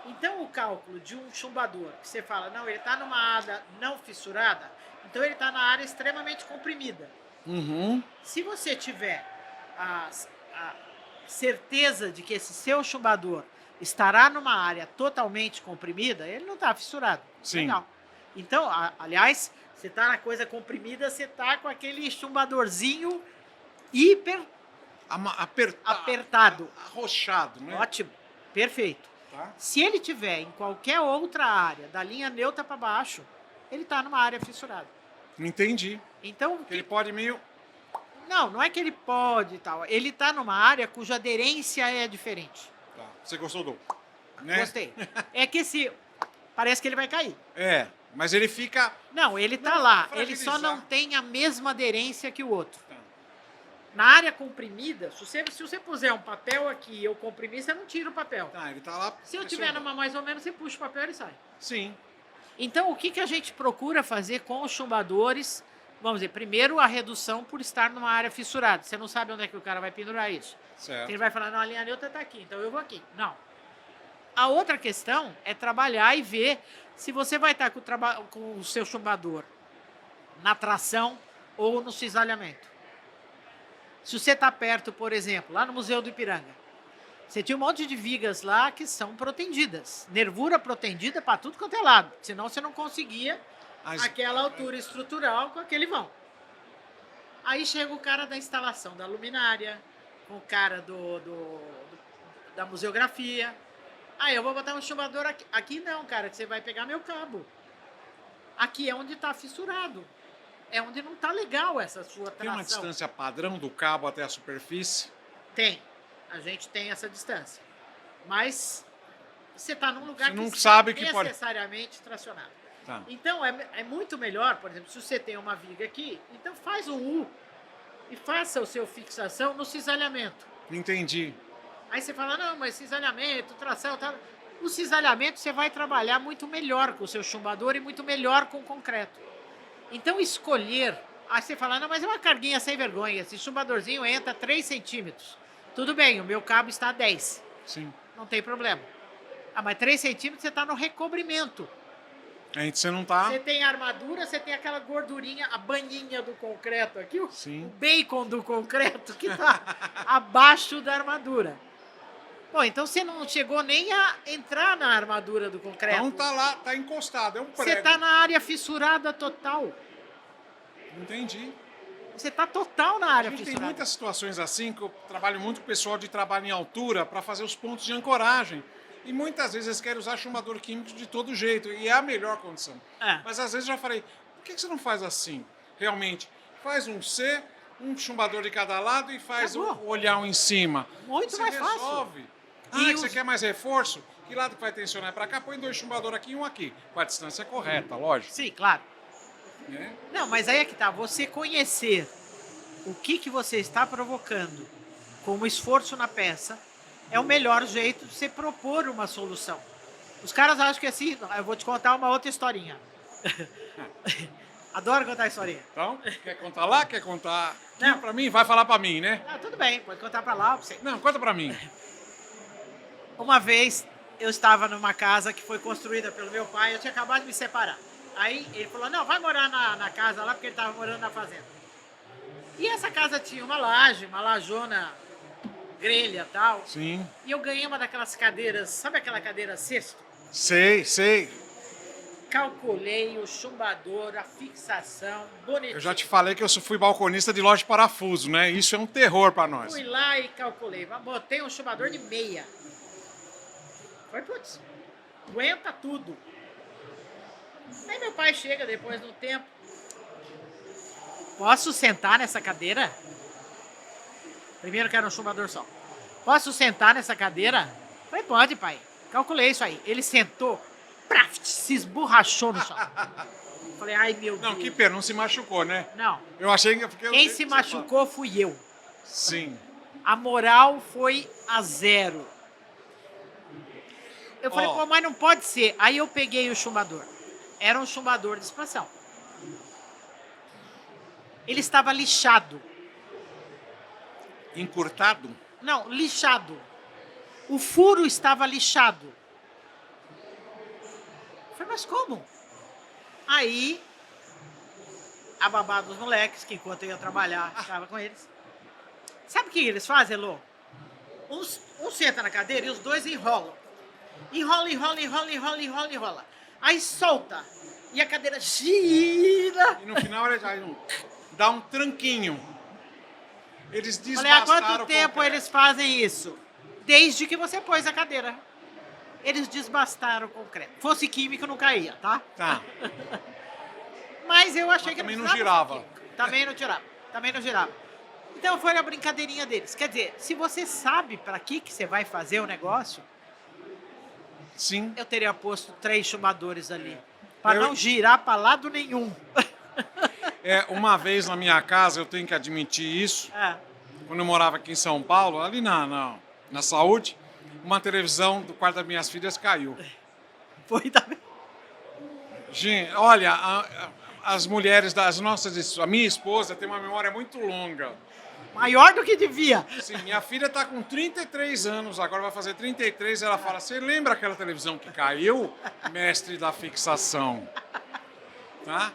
Então, o cálculo de um chumbador, que você fala, não, ele está numa área não fissurada, então ele está na área extremamente comprimida. Uhum. Se você tiver a certeza de que esse seu chumbador estará numa área totalmente comprimida, ele não está fissurado. Sim. Legal. Então, aliás, você está na coisa comprimida, você está com aquele chumbadorzinho hiper apertado. Arrochado, né? Ótimo. Perfeito. Tá. Se ele tiver em qualquer outra área, da linha neutra para baixo, ele está numa área fissurada. Entendi. Então, Porque ele pode meio... Não é que ele pode e tal. Ele está numa área cuja aderência é diferente. Tá. Você gostou do... Né? Gostei. É que parece que ele vai cair. Mas ele fica... Não, ele está lá. Ele só não tem a mesma aderência que o outro. Tá. Na área comprimida, se você puser um papel aqui e eu comprimir, você não tira o papel. Tá, ele tá lá... Se eu tiver numa mais ou menos, você puxa o papel e ele sai. Sim. Então, o que a gente procura fazer com os chumbadores? Vamos dizer, primeiro a redução por estar numa área fissurada. Você não sabe onde é que o cara vai pendurar isso. Certo. Ele vai falar, não, a linha neutra está aqui, então eu vou aqui. Não. A outra questão é trabalhar e ver se você vai estar com o seu chumbador na tração ou no cisalhamento. Se você está perto, por exemplo, lá no Museu do Ipiranga, você tinha um monte de vigas lá que são protendidas. Nervura protendida para tudo quanto é lado. Senão você não conseguia aquela altura estrutural com aquele vão. Aí chega o cara da instalação da luminária, com o cara da museografia. Aí eu vou botar um chumbador aqui. Aqui não, cara, que você vai pegar meu cabo. Aqui é onde está fissurado. É onde não está legal essa sua tração. Tem uma distância padrão do cabo até a superfície? Tem. A gente tem essa distância. Mas você está num lugar você não que sabe está que pode necessariamente tracionado. Tá. Então, é muito melhor, por exemplo, se você tem uma viga aqui, então faz um U e faça o seu fixação no cisalhamento. Entendi. Aí você fala, não, mas cisalhamento, tração, tal. O cisalhamento você vai trabalhar muito melhor com o seu chumbador e muito melhor com o concreto. Então, escolher... Aí você fala, não, mas é uma carguinha sem vergonha, esse chumbadorzinho entra 3 centímetros. Tudo bem, o meu cabo está a 10. Sim. Não tem problema. Ah, mas 3 centímetros você está no recobrimento. Aí você não tá... Você tem a armadura, você tem aquela gordurinha, a baninha do concreto aqui, o Sim. bacon do concreto que está abaixo da armadura. Bom, então você não chegou nem a entrar na armadura do concreto. Então tá lá, tá encostado, é um prego. Você está na área fissurada total. Entendi. Você está total na área A gente tem fissurada. muitas situações assim que eu trabalho muito com o pessoal de trabalho em altura para fazer os pontos de ancoragem. E muitas vezes eles querem usar chumbador químico de todo jeito, e é a melhor condição. É. Mas às vezes eu já falei, por que você não faz assim? Realmente, faz um C, um chumbador de cada lado e faz o Acabou. olhão em cima. Muito você mais fácil. resolve. Ah, E que você os- quer mais reforço? Que lado que vai tensionar para cá? Põe 2 chumbadores aqui e um aqui. Com a distância correta, lógico. Sim, claro. Né? Não, mas aí é que tá. Você conhecer o que você está provocando como esforço na peça é o melhor jeito de você propor uma solução. Os caras acham que assim, eu vou te contar uma outra historinha. Adoro contar historinha. Então, quer contar lá? Quer contar Não. aqui para mim? Vai falar para mim, né? Ah, tudo bem, pode contar pra lá, pra você. Não, conta para mim. Uma vez eu estava numa casa que foi construída pelo meu pai, eu tinha acabado de me separar. Aí ele falou, não, vai morar na casa lá, porque ele estava morando na fazenda. E essa casa tinha uma laje, uma lajona grelha e tal. Sim. E eu ganhei uma daquelas cadeiras, sabe aquela cadeira cesto? Sei, sei. Calculei o chumbador, a fixação, bonitinho. Eu já te falei que eu fui balconista de loja de parafuso, né? Isso é um terror para nós. Fui lá e calculei. Botei um chumbador de meia. Foi, putz, aguenta tudo. Aí meu pai chega depois de um tempo. Posso sentar nessa cadeira? Primeiro que era um chumbador só. Posso sentar nessa cadeira? Falei, pode, pai. Calculei isso aí. Ele sentou, praft, se esborrachou no chão. Falei, ai meu Não, Deus. que pena, não se machucou, né? Não. Eu achei que... Porque eu Quem sei se que você machucou fui eu. fala. Sim. A moral foi a 0. Eu falei, Ó. pô, mas não pode ser. Aí eu peguei o chumbador. Era um chumbador de expansão. Ele estava lixado. Encurtado? Não, lixado. O furo estava lixado. Eu falei, mas como? Aí, a babá dos moleques, que enquanto eu ia trabalhar, ficava com eles. Sabe o que eles fazem, Elô? Um senta na cadeira e os dois enrolam. Enrola, enrola, enrola, enrola, enrola, enrola. Aí solta. E a cadeira gira. E no final ele já dá um tranquinho. Eles Falei, há desbastaram quanto o tempo concreto. eles fazem isso? Desde que você pôs a cadeira. Eles desbastaram o concreto. Fosse químico, não caía, tá? Tá. Mas eu achei Mas que também não precisava girava. ser químico. Também não tirava. Também não girava. Então foi a brincadeirinha deles. Quer dizer, se você sabe para que você vai fazer o negócio, Sim. eu teria posto 3 chumbadores ali. Para Eu- não girar para lado nenhum. Uma vez na minha casa, eu tenho que admitir isso, É. quando eu morava aqui em São Paulo, ali na Saúde, uma televisão do quarto das minhas filhas caiu. Foi também. Gente, olha, as mulheres das nossas... A minha esposa tem uma memória muito longa. Maior do que devia. Sim, minha filha está com 33 anos, agora vai fazer 33, ela fala, você lembra aquela televisão que caiu? Mestre da fixação. Tá?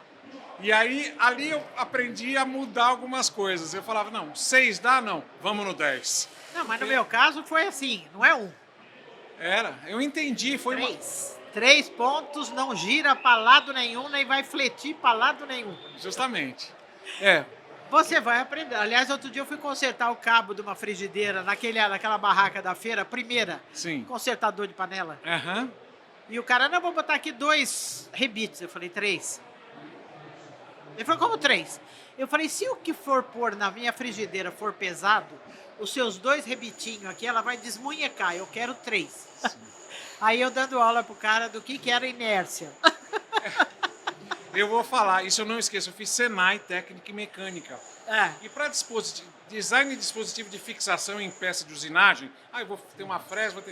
E aí, ali eu aprendi a mudar algumas coisas. Eu falava, não, 6 dá? Não, vamos no 10. Não, mas no meu caso foi assim, não é um. Era, eu entendi, foi uma... 3. 3 pontos, não gira para lado nenhum, nem vai fletir para lado nenhum. Justamente. É, Você vai aprender. Aliás, outro dia eu fui consertar o cabo de uma frigideira naquela barraca da feira, primeira, sim. consertador de panela. Aham. E o cara, não, vou botar aqui 2 rebites. Eu falei, 3. Ele falou, como 3? Eu falei, se o que for pôr na minha frigideira for pesado, os seus 2 rebitinhos aqui, ela vai desmunhecar. Eu quero 3. Aí eu dando aula pro cara do que era inércia. Eu vou falar, isso eu não esqueço, eu fiz Senai, técnica e mecânica. É. E para design de dispositivo de fixação em peça de usinagem, eu vou ter uma fresa,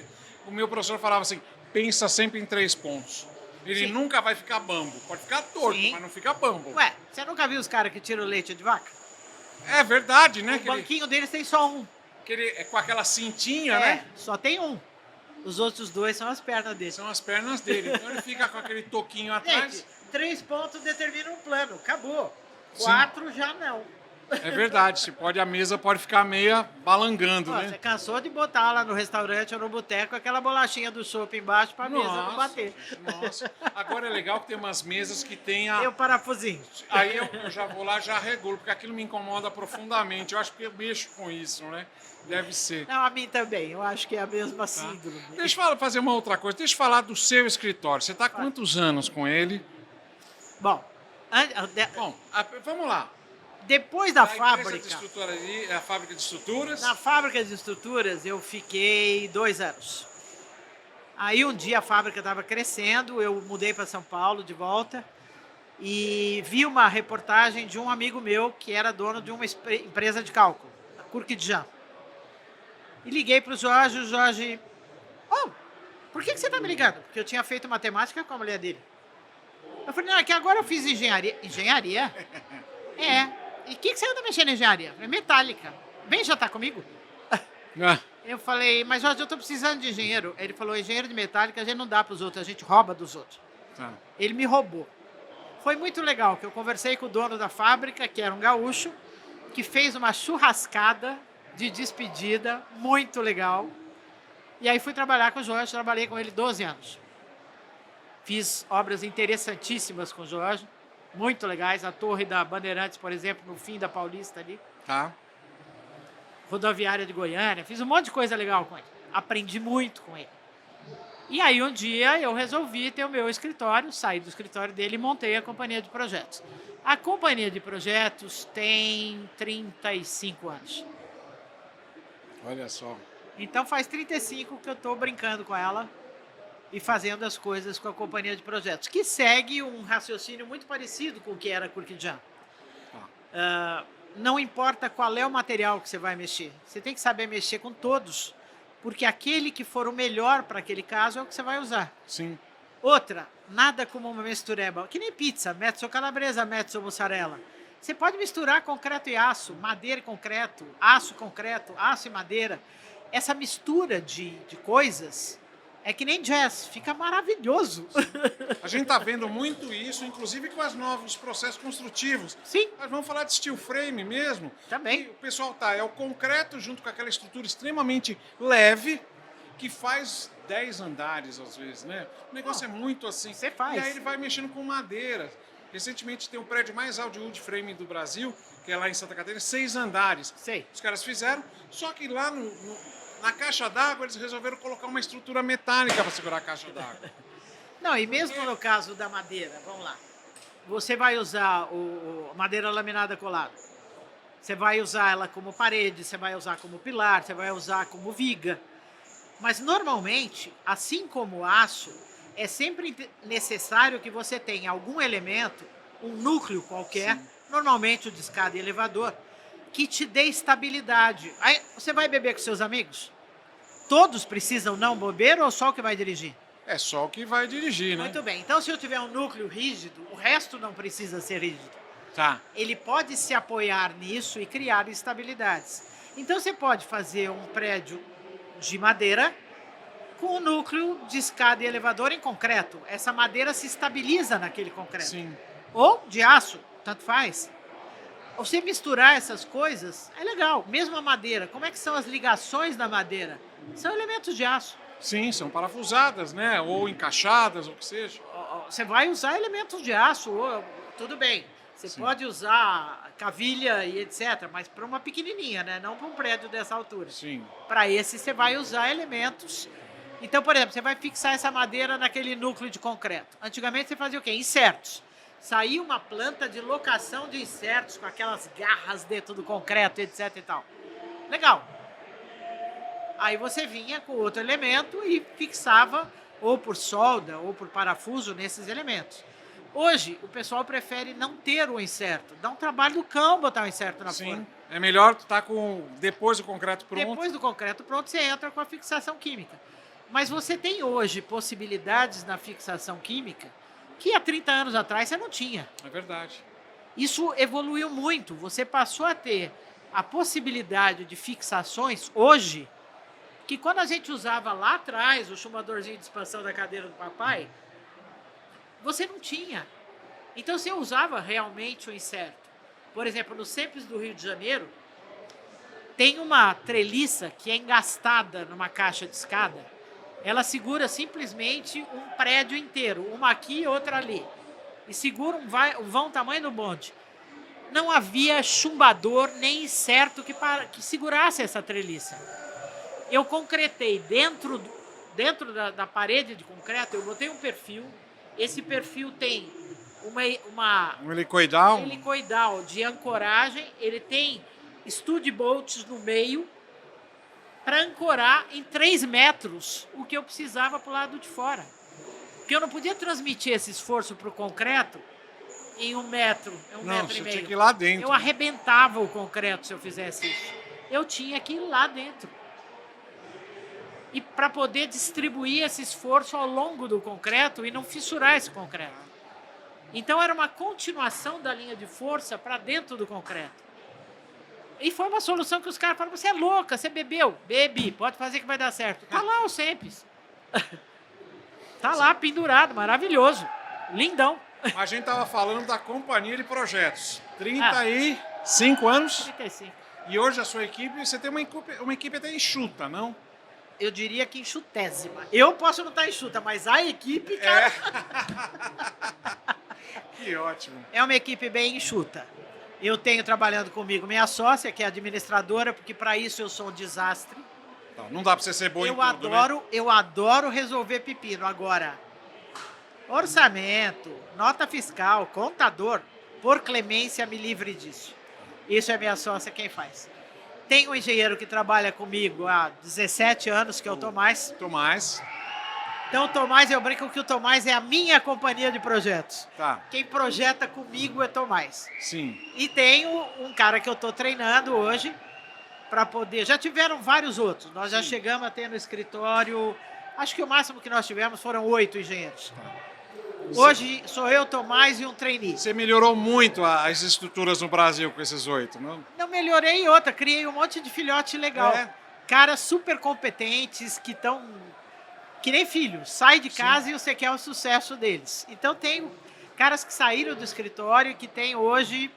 o meu professor falava assim, pensa sempre em 3 pontos. Ele Sim. nunca vai ficar bambo. Pode ficar torto, Sim. mas não fica bambo. Ué, você nunca viu os caras que tiram leite de vaca? É verdade, né? O banquinho deles tem só um. É com aquela cintinha, É, né? só tem um. Os outros 2 são as pernas dele. São as pernas dele. Então ele fica com aquele toquinho atrás. Gente, 3 pontos determinam um plano. Acabou. Sim. 4 já não. É verdade, a mesa pode ficar meia balangando, Ó, né? você cansou de botar lá no restaurante ou no boteco aquela bolachinha do chopp embaixo pra mesa não bater. Nossa, agora é legal que tem umas mesas que tem a... E o parafusinho. Aí eu já vou lá, já regulo, porque aquilo me incomoda profundamente. Eu acho que eu mexo com isso, né? Deve ser. Não, a mim também. Eu acho que é a mesma síndrome. Deixa eu fazer uma outra coisa. Deixa eu falar do seu escritório. Você está há quantos anos com ele? Bom, Bom, vamos lá. depois da A empresa fábrica, de estrutura ali, é a fábrica de estruturas. na fábrica de estruturas, eu fiquei 2 anos. Aí um dia a fábrica estava crescendo, eu mudei para São Paulo de volta e vi uma reportagem de um amigo meu que era dono de uma empresa de cálculo, a Curquidjan. E liguei para o Jorge, oh, por que você está me ligando? Porque eu tinha feito matemática com a mulher dele. Eu falei, não, é que agora eu fiz engenharia. Engenharia? É. E o que você anda mexendo em engenharia? Eu falei, metálica. Vem jantar comigo? Ah, Eu falei, mas Jorge, eu tô precisando de engenheiro. Ele falou, engenheiro de metálica a gente não dá pros outros, a gente rouba dos outros. tá. Ele me roubou. Foi muito legal, que eu conversei com o dono da fábrica, que era um gaúcho, que fez uma churrascada de despedida, muito legal. E aí fui trabalhar com o Jorge, trabalhei com ele 12 anos. Fiz obras interessantíssimas com o Jorge, muito legais. A Torre da Bandeirantes, por exemplo, no fim da Paulista ali. Tá. Rodoviária de Goiânia, fiz um monte de coisa legal com ele. Aprendi muito com ele. E aí um dia eu resolvi ter o meu escritório, saí do escritório dele e montei a companhia de projetos. A companhia de projetos tem 35 anos. Olha só. Então faz 35 que eu estou brincando com ela e fazendo as coisas com a companhia de projetos, que segue um raciocínio muito parecido com o que era a Curquidjan. Não importa qual é o material que você vai mexer, você tem que saber mexer com todos, porque aquele que for o melhor para aquele caso é o que você vai usar. Sim. Outra, nada como uma mistureba, que nem pizza, mezzo calabresa, mezzo mussarela. Você pode misturar concreto e aço, madeira e concreto, aço e madeira. Essa mistura de coisas é que nem jazz, fica maravilhoso. A gente está vendo muito isso, inclusive com os novos processos construtivos. Sim. Mas vamos falar de steel frame mesmo. Também. E o pessoal é o concreto junto com aquela estrutura extremamente leve que faz 10 andares às vezes, né? O negócio é muito assim. Você faz. E aí ele vai mexendo com madeira. Recentemente tem o prédio mais alto de wood frame do Brasil, que é lá em Santa Catarina, 6 andares. Sei. Os caras fizeram, só que lá na caixa d'água eles resolveram colocar uma estrutura metálica para segurar a caixa d'água. Não, e mesmo no caso da madeira, vamos lá. Você vai usar madeira laminada colada. Você vai usar ela como parede, você vai usar como pilar, você vai usar como viga. Mas normalmente, assim como o aço, é sempre necessário que você tenha algum elemento, um núcleo qualquer, normalmente o de escada e elevador, que te dê estabilidade. Aí, você vai beber com seus amigos? Todos precisam não beber ou só o que vai dirigir? É só o que vai dirigir, né? Muito bem. Então, se eu tiver um núcleo rígido, o resto não precisa ser rígido. Tá. Ele pode se apoiar nisso e criar estabilidades. Então, você pode fazer um prédio de madeira com o núcleo de escada e elevador em concreto. Essa madeira se estabiliza naquele concreto. Sim. Ou de aço. tanto faz. Você misturar essas coisas é legal. Mesmo a madeira, como é que são as ligações da madeira? São elementos de aço. Sim, são parafusadas, né? Ou encaixadas, ou o que seja. Você vai usar elementos de aço, tudo bem. Você Sim. pode usar cavilha e etc, mas para uma pequenininha, né? Não para um prédio dessa altura. Sim. Para esse você vai usar elementos. Então, por exemplo, você vai fixar essa madeira naquele núcleo de concreto. Antigamente você fazia o quê? Insertos. Saía uma planta de locação de insertos com aquelas garras dentro do concreto, etc e tal. Legal. Aí você vinha com outro elemento e fixava ou por solda ou por parafuso nesses elementos. Hoje, o pessoal prefere não ter o inserto. Dá um trabalho do cão botar o inserto na Sim. forma. É melhor tu estar com depois do concreto pronto. Depois do concreto pronto, você entra com a fixação química. Mas você tem hoje possibilidades na fixação química que há 30 anos atrás você não tinha. É verdade. Isso evoluiu muito. Você passou a ter a possibilidade de fixações hoje, que quando a gente usava lá atrás o chumbadorzinho de expansão da cadeira do papai, você não tinha. Então você usava realmente o inserto. Por exemplo, no Sempre do Rio de Janeiro, tem uma treliça que é engastada numa caixa de escada. Ela segura simplesmente um prédio inteiro, uma aqui e outra ali. E segura um vão tamanho do bonde. Não havia chumbador nem inserto que segurasse essa treliça. Eu concretei dentro da parede de concreto, eu botei um perfil. Esse perfil tem Um helicoidal. helicoidal de ancoragem, ele tem stud bolts no meio para ancorar em 3 metros o que eu precisava para o lado de fora. Porque eu não podia transmitir esse esforço para o concreto em 1 metro, Não, metro você e meio. tinha que ir lá dentro. Eu arrebentava o concreto se eu fizesse isso. Eu tinha que ir lá dentro. E para poder distribuir esse esforço ao longo do concreto e não fissurar esse concreto. Então era uma continuação da linha de força para dentro do concreto. E foi uma solução que os caras falaram: você é louca, você bebeu? Bebi, pode fazer que vai dar certo. Tá lá o Sempre. Tá lá pendurado, maravilhoso. Lindão. A gente tava falando da companhia de projetos. 35 anos. 35. E hoje a sua equipe, você tem uma equipe até enxuta, não? Eu diria que enxutésima. Eu posso não estar enxuta, mas a equipe, cara, Que ótimo. é uma equipe bem enxuta. Eu tenho trabalhando comigo minha sócia, que é administradora, porque para isso eu sou um desastre. Não dá pra você ser bom em tudo, né? Eu adoro resolver pepino. Agora, orçamento, nota fiscal, contador, por clemência me livre disso. Isso é minha sócia quem faz. Tem um engenheiro que trabalha comigo há 17 anos, que é o Tomás. Tomás. Então, o Tomás, eu brinco que o Tomás é a minha companhia de projetos. Tá. Quem projeta comigo é Tomás. Sim. E tenho um cara que eu estou treinando hoje para poder... Já tiveram vários outros. Nós já chegamos a ter no escritório... Acho que o máximo que nós tivemos foram 8 engenheiros. Hoje sou eu, Tomás e um trainee. Você melhorou muito as estruturas no Brasil com esses 8, não? Não melhorei outra, criei um monte de filhote legal. É. Caras super competentes que estão... Que nem filhos, sai de casa e você quer o sucesso deles. Então tem caras que saíram do escritório e que tem hoje,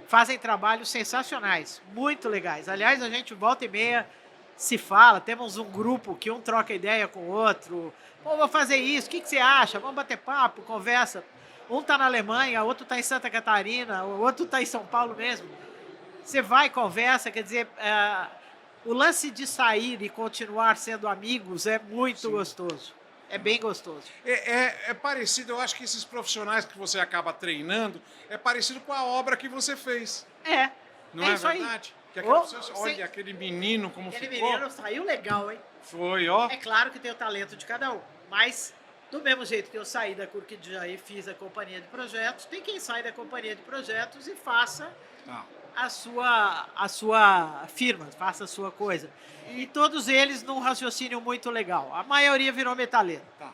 fazem trabalhos sensacionais, muito legais. Aliás, a gente volta e meia se fala, temos um grupo que um troca ideia com o outro. Pô, vou fazer isso, o que você acha? Vamos bater papo, conversa. Um tá na Alemanha, outro tá em Santa Catarina, o outro tá em São Paulo mesmo. Você vai, conversa, quer dizer... O lance de sair e continuar sendo amigos é muito gostoso. É bem gostoso. É parecido, eu acho que esses profissionais que você acaba treinando é parecido com a obra que você fez. Não é isso aí. verdade? Que aquela pessoa, olha, aquele menino como Aquele ficou. menino saiu legal, hein? Foi, ó. É claro que tem o talento de cada um, mas do mesmo jeito que eu saí da Curquidja e fiz a companhia de projetos, tem quem sai da companhia de projetos e faça a sua firma, faça a sua coisa. E todos eles num raciocínio muito legal. A maioria virou metaleiro. Tá.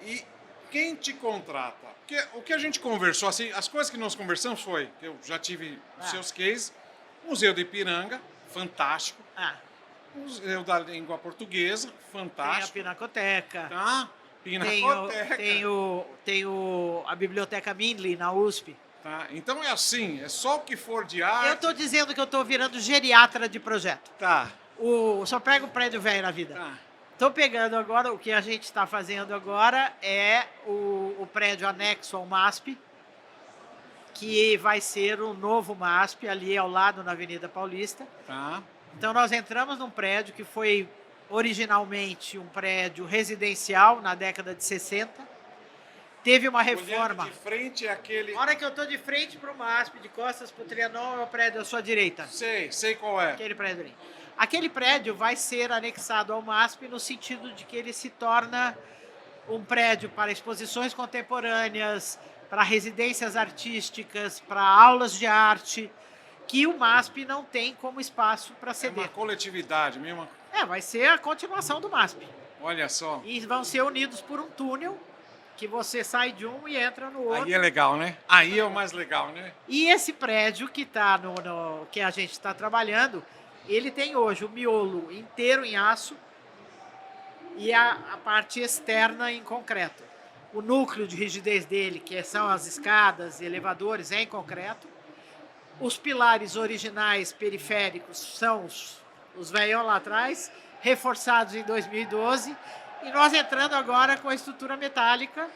E quem te contrata? Porque o que a gente conversou, assim, as coisas que nós conversamos foi, que eu já tive os seus cases, Museu do Ipiranga, fantástico. Museu da Língua Portuguesa, fantástico. Tem a Pinacoteca. Tá? Pinacoteca. Tem a Biblioteca Mindley na USP. Tá? Então é assim, é só o que for de arte. Eu estou dizendo que eu estou virando geriatra de projeto. Tá, Só pego o prédio velho na vida. tá. Estou pegando agora, o que a gente está fazendo agora é o prédio anexo ao MASP, que vai ser o novo MASP, ali ao lado na Avenida Paulista. Tá. Então nós entramos num prédio que foi originalmente um prédio residencial na década de 60. Teve uma reforma. Olhando de frente é aquele... Na hora que eu estou de frente para o MASP, de costas para o Trianon, é o prédio à sua direita. Sei qual é. Aquele prédio ali. Aquele prédio vai ser anexado ao MASP no sentido de que ele se torna um prédio para exposições contemporâneas, para residências artísticas, para aulas de arte, que o MASP não tem como espaço para É ceder. uma coletividade mesmo. Vai ser a continuação do MASP. Olha só. E vão ser unidos por um túnel, que você sai de um e entra no outro. Aí é legal, né? Aí é o mais legal, né? E esse prédio que tá que a gente está trabalhando, ele tem hoje o miolo inteiro em aço e a parte externa em concreto. O núcleo de rigidez dele, que são as escadas e elevadores, é em concreto. Os pilares originais periféricos são os velhão lá atrás, reforçados em 2012. E nós entrando agora com a estrutura metálica,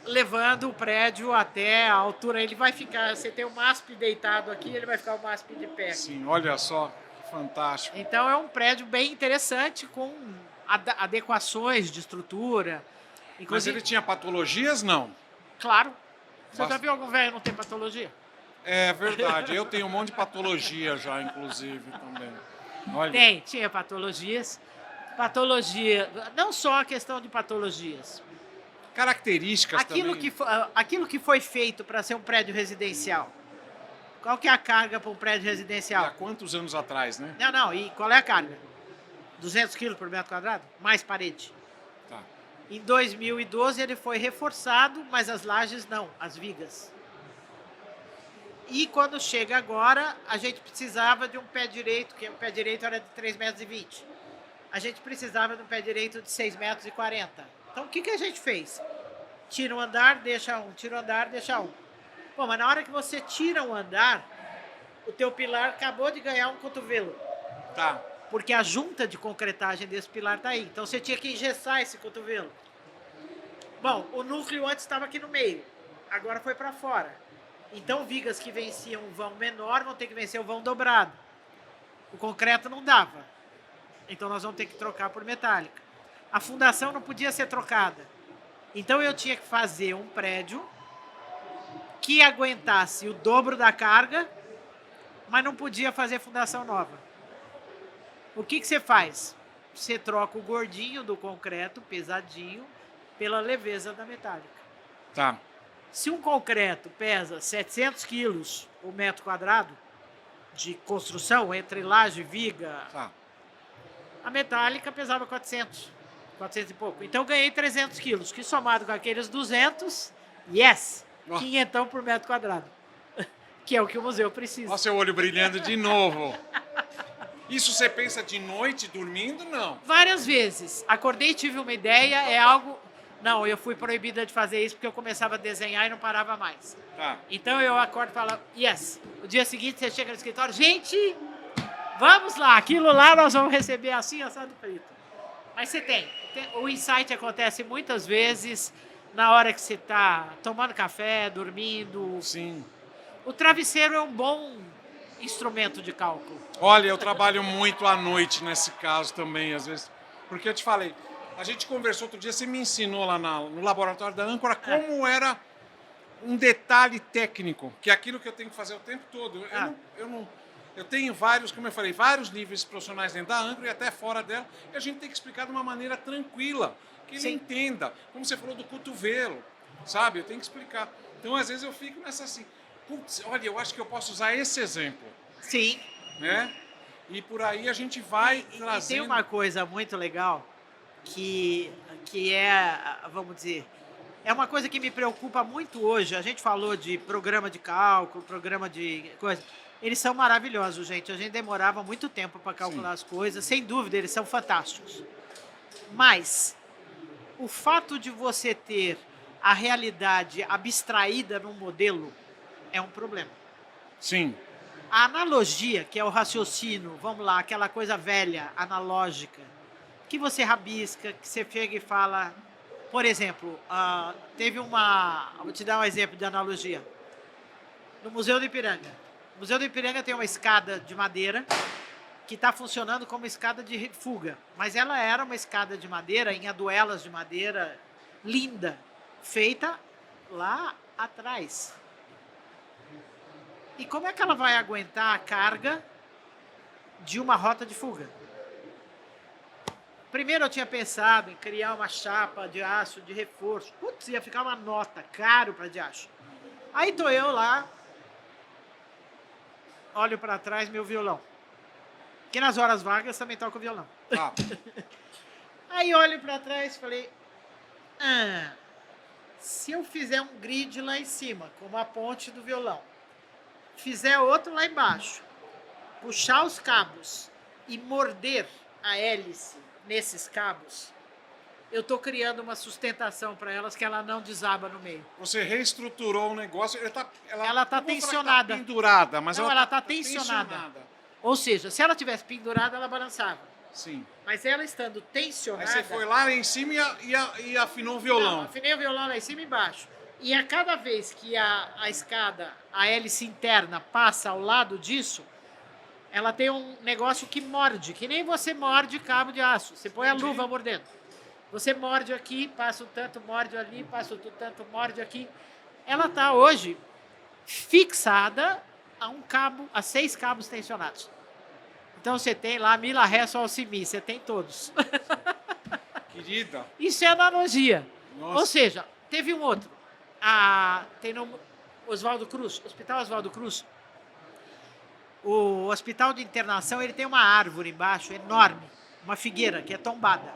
levando o prédio até a altura. Ele vai ficar, você tem o MASP deitado aqui, ele vai ficar o MASP de pé. Sim, olha só, que fantástico. Então é um prédio bem interessante, com adequações de estrutura. Mas ele tinha patologias? Não. Claro. Você já Basta- viu algum velho não ter patologia? É verdade, eu tenho um monte de patologia já, inclusive, também. Olha, Tinha patologias. Patologia, não só a questão de patologias. características também. Aquilo que foi feito para ser um prédio residencial. Qual que é a carga para um prédio Há residencial? quantos anos atrás, né? Não, e qual é a carga? 200 quilos por metro quadrado? Mais parede. Tá. Em 2012 ele foi reforçado, mas as lajes não, as vigas. E quando chega agora, a gente precisava de um pé direito, que o pé direito era de 3,20 metros. A gente precisava de um pé direito de 6,40 metros. Então o que a gente fez? Tira um andar, deixa um, tira um andar, deixa um. Bom, mas na hora que você tira um andar, o teu pilar acabou de ganhar um cotovelo. Tá. Porque a junta de concretagem desse pilar está aí. Então você tinha que engessar esse cotovelo. Bom, o núcleo antes estava aqui no meio, agora foi para fora. Então vigas que venciam um vão menor vão ter que vencer o vão dobrado. O concreto não dava. Então nós vamos ter que trocar por metálica. A fundação não podia ser trocada. Então eu tinha que fazer um prédio que aguentasse o dobro da carga, mas não podia fazer fundação nova. O que você faz? Você troca o gordinho do concreto, pesadinho, pela leveza da metálica. Tá. Se um concreto pesa 700 quilos o metro quadrado de construção, entre laje e viga, Tá. a metálica pesava 400 e pouco. Então eu ganhei 300 quilos, que somado com aqueles 200, yes, Ó. 500 por metro quadrado. Que é o que o museu precisa. Olha seu olho brilhando de novo. Isso você pensa de noite, dormindo? Não. Várias vezes. Acordei e tive uma ideia, é algo... Não, eu fui proibida de fazer isso porque eu começava a desenhar e não parava mais. Tá. Então eu acordo e falo, yes. O dia seguinte você chega no escritório, gente, vamos lá, aquilo lá nós vamos receber assim, assado frito. Mas você tem. O insight acontece muitas vezes na hora que você está tomando café, dormindo. Sim. O travesseiro é um bom instrumento de cálculo. Olha, eu trabalho muito à noite nesse caso também, às vezes. Porque eu te falei, a gente conversou outro dia, você me ensinou lá no laboratório da Âncora como era um detalhe técnico, que é aquilo que eu tenho que fazer o tempo todo. Eu tenho vários, como eu falei, vários níveis profissionais dentro da Âncora e até fora dela, e a gente tem que explicar de uma maneira tranquila, que ele Sim. entenda. Como você falou do cotovelo, sabe? Eu tenho que explicar. Então, às vezes, eu fico nessa assim, putz, olha, eu acho que eu posso usar esse exemplo, Sim. né? E por aí a gente vai E trazendo... tem uma coisa muito legal que é, vamos dizer, é uma coisa que me preocupa muito hoje. A gente falou de programa de cálculo, programa de coisa. Eles são maravilhosos, gente. A gente demorava muito tempo para calcular as coisas. Sem dúvida, eles são fantásticos. Mas o fato de você ter a realidade abstraída num modelo é um problema. Sim. A analogia, que é o raciocínio, vamos lá, aquela coisa velha, analógica, que você rabisca, que você chega e fala... Por exemplo, teve uma... Vou te dar um exemplo de analogia. No Museu do Ipiranga. O Museu do Ipiranga tem uma escada de madeira que está funcionando como escada de fuga. Mas ela era uma escada de madeira, em aduelas de madeira, linda, feita lá atrás. E como é que ela vai aguentar a carga de uma rota de fuga? Primeiro eu tinha pensado em criar uma chapa de aço de reforço. Putz, ia ficar uma nota, caro para de aço. Aí tô eu lá, olho para trás, meu violão. Que nas horas vagas também toco violão. Ah. Aí olho para trás e falei, se eu fizer um grid lá em cima, como a ponte do violão, fizer outro lá embaixo, puxar os cabos e morder a hélice nesses cabos, eu estou criando uma sustentação para elas que ela não desaba no meio. Você reestruturou o negócio. Ela tá tensionada. Tá pendurada, mas não, ela tá tensionada. Ou seja, se ela tivesse pendurada, ela balançava. Sim. Mas ela estando tensionada... Aí você foi lá em cima e afinou o violão. Não, afinei o violão lá em cima e embaixo. E a cada vez que a escada, a hélice interna, passa ao lado disso, ela tem um negócio que morde, que nem você morde cabo de aço. Você põe a luva mordendo. Você morde aqui, passa o tanto, morde ali, passa o tanto, morde aqui. Ela está hoje fixada a um cabo, a 6 cabos tensionados. Então você tem lá Mila Ré Sol Si Mi, você tem todos. Querida. Isso é analogia. Nossa. Ou seja, teve um outro. Tem no Oswaldo Cruz, Hospital Oswaldo Cruz. O hospital de internação, ele tem uma árvore embaixo, enorme, uma figueira que é tombada.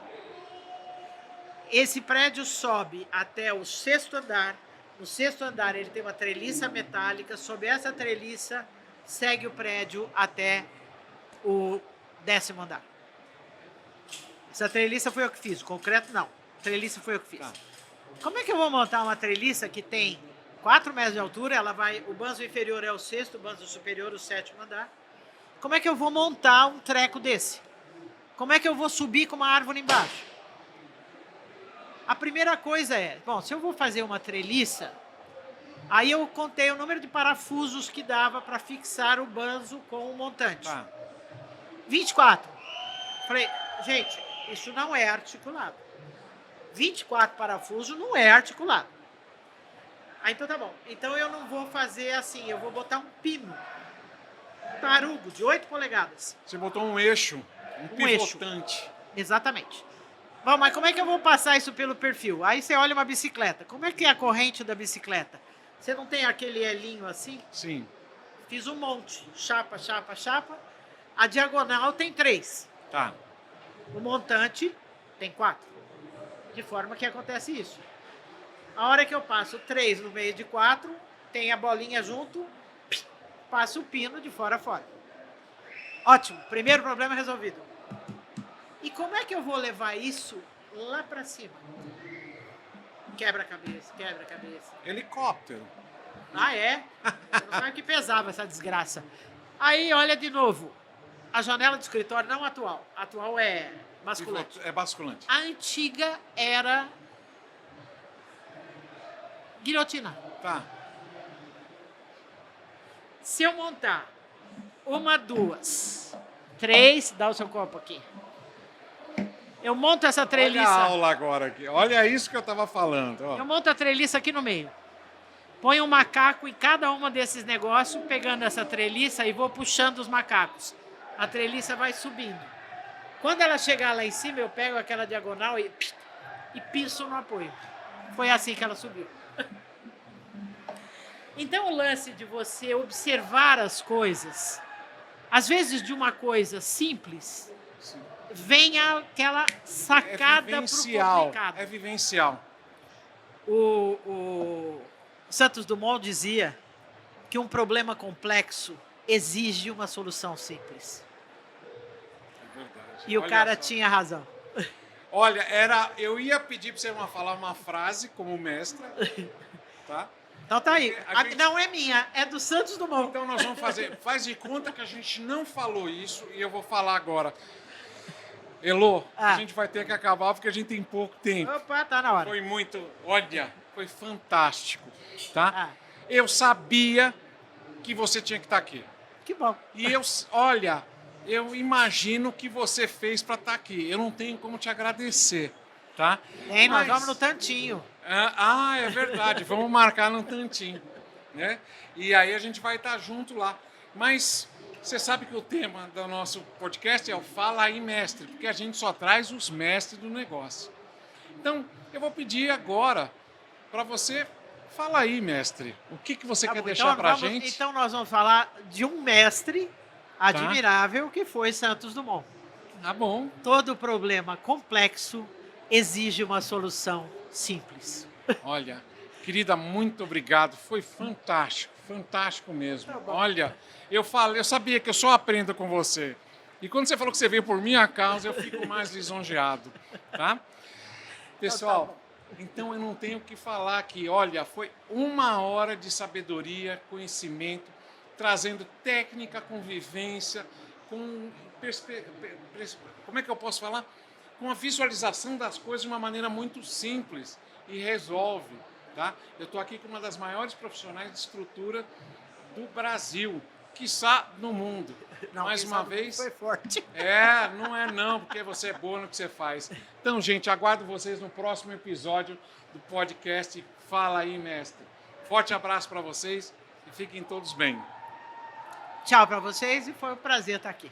Esse prédio sobe até o 6º andar. No 6º andar ele tem uma treliça metálica. Sob essa treliça segue o prédio até o 10º andar. Essa treliça foi eu que fiz, o concreto não. A treliça foi eu que fiz. Tá. Como é que eu vou montar uma treliça que tem 4 metros de altura, o banzo inferior é o 6º, o banzo superior o 7º andar. Como é que eu vou montar um treco desse? Como é que eu vou subir com uma árvore embaixo? A primeira coisa é, bom, se eu vou fazer uma treliça, aí eu contei o número de parafusos que dava para fixar o banzo com o montante. Tá. 24. Falei, gente, isso não é articulado. 24 parafusos não é articulado. Aí então tá bom. Então eu não vou fazer assim, eu vou botar um pino tarugo de 8 polegadas. Você botou um eixo, um pivotante. Eixo. Exatamente. Bom, mas como é que eu vou passar isso pelo perfil? Aí você olha uma bicicleta. Como é que é a corrente da bicicleta? Você não tem aquele elinho assim? Sim. Fiz um monte. Chapa, chapa, chapa. A diagonal tem 3. Tá. O montante tem 4. De forma que acontece isso. A hora que eu passo 3 no meio de 4, tem a bolinha junto, passo o pino de fora a fora. Ótimo, primeiro problema resolvido. E como é que eu vou levar isso lá para cima? Quebra-cabeça, quebra-cabeça. Helicóptero. Ah, é? Você não sabe o que pesava essa desgraça. Aí, olha de novo. A janela do escritório, não atual. A atual é basculante. É basculante. A antiga era guilhotina. Tá. Se eu montar 1, 2, 3, dá o seu copo aqui. Eu monto essa treliça. Olha a aula agora aqui. Olha isso que eu tava falando. Ó. Eu monto a treliça aqui no meio. Ponho um macaco em cada uma desses negócios, pegando essa treliça e vou puxando os macacos. A treliça vai subindo. Quando ela chegar lá em cima, eu pego aquela diagonal e piso no apoio. Foi assim que ela subiu. Então o lance de você observar as coisas, às vezes de uma coisa simples, Sim. vem aquela sacada pro complicado. É vivencial. O Santos Dumont dizia que um problema complexo exige uma solução simples. É verdade. E o Olha cara só. tinha razão. Olha, eu ia pedir para você falar uma frase como mestra, tá? Então tá aí. A gente- Não é minha, é do Santos Dumont. Então nós vamos fazer. Faz de conta que a gente não falou isso e eu vou falar agora. Elô, a gente vai ter que acabar porque a gente tem pouco tempo. Opa, tá na hora. Foi muito. Olha, foi fantástico, tá? Ah. Eu sabia que você tinha que estar aqui. Que bom. E olha, eu imagino o que você fez para estar aqui. Eu não tenho como te agradecer, tá? Nós Mas- vamos no tantinho. é verdade. Vamos marcar no tantinho, né? E aí a gente vai estar junto lá. Mas você sabe que o tema do nosso podcast é o Fala aí, mestre, porque a gente só traz os mestres do negócio. Então, eu vou pedir agora para você. Fala aí, mestre. O que você Tá quer bom, deixar para a gente? Então nós vamos falar de um mestre admirável que foi Santos Dumont. Tá bom. Todo problema complexo exige uma solução simples. Olha, querida, muito obrigado. Foi fantástico, fantástico mesmo. Tá bom. Olha, eu sabia que eu só aprendo com você. E quando você falou que você veio por minha causa, eu fico mais lisonjeado, tá? Pessoal, então eu não tenho o que falar aqui. Olha, foi 1 hora de sabedoria, conhecimento, trazendo técnica, convivência, com como é que eu posso falar? Com a visualização das coisas de uma maneira muito simples e resolve, tá? Eu estou aqui com uma das maiores profissionais de estrutura do Brasil, quiçá no mundo. Mais uma vez. Foi forte. Não é não, porque você é boa no que você faz. Então, gente, aguardo vocês no próximo episódio do podcast Fala aí, mestre. Forte abraço para vocês e fiquem todos bem. Tchau para vocês e foi um prazer estar aqui.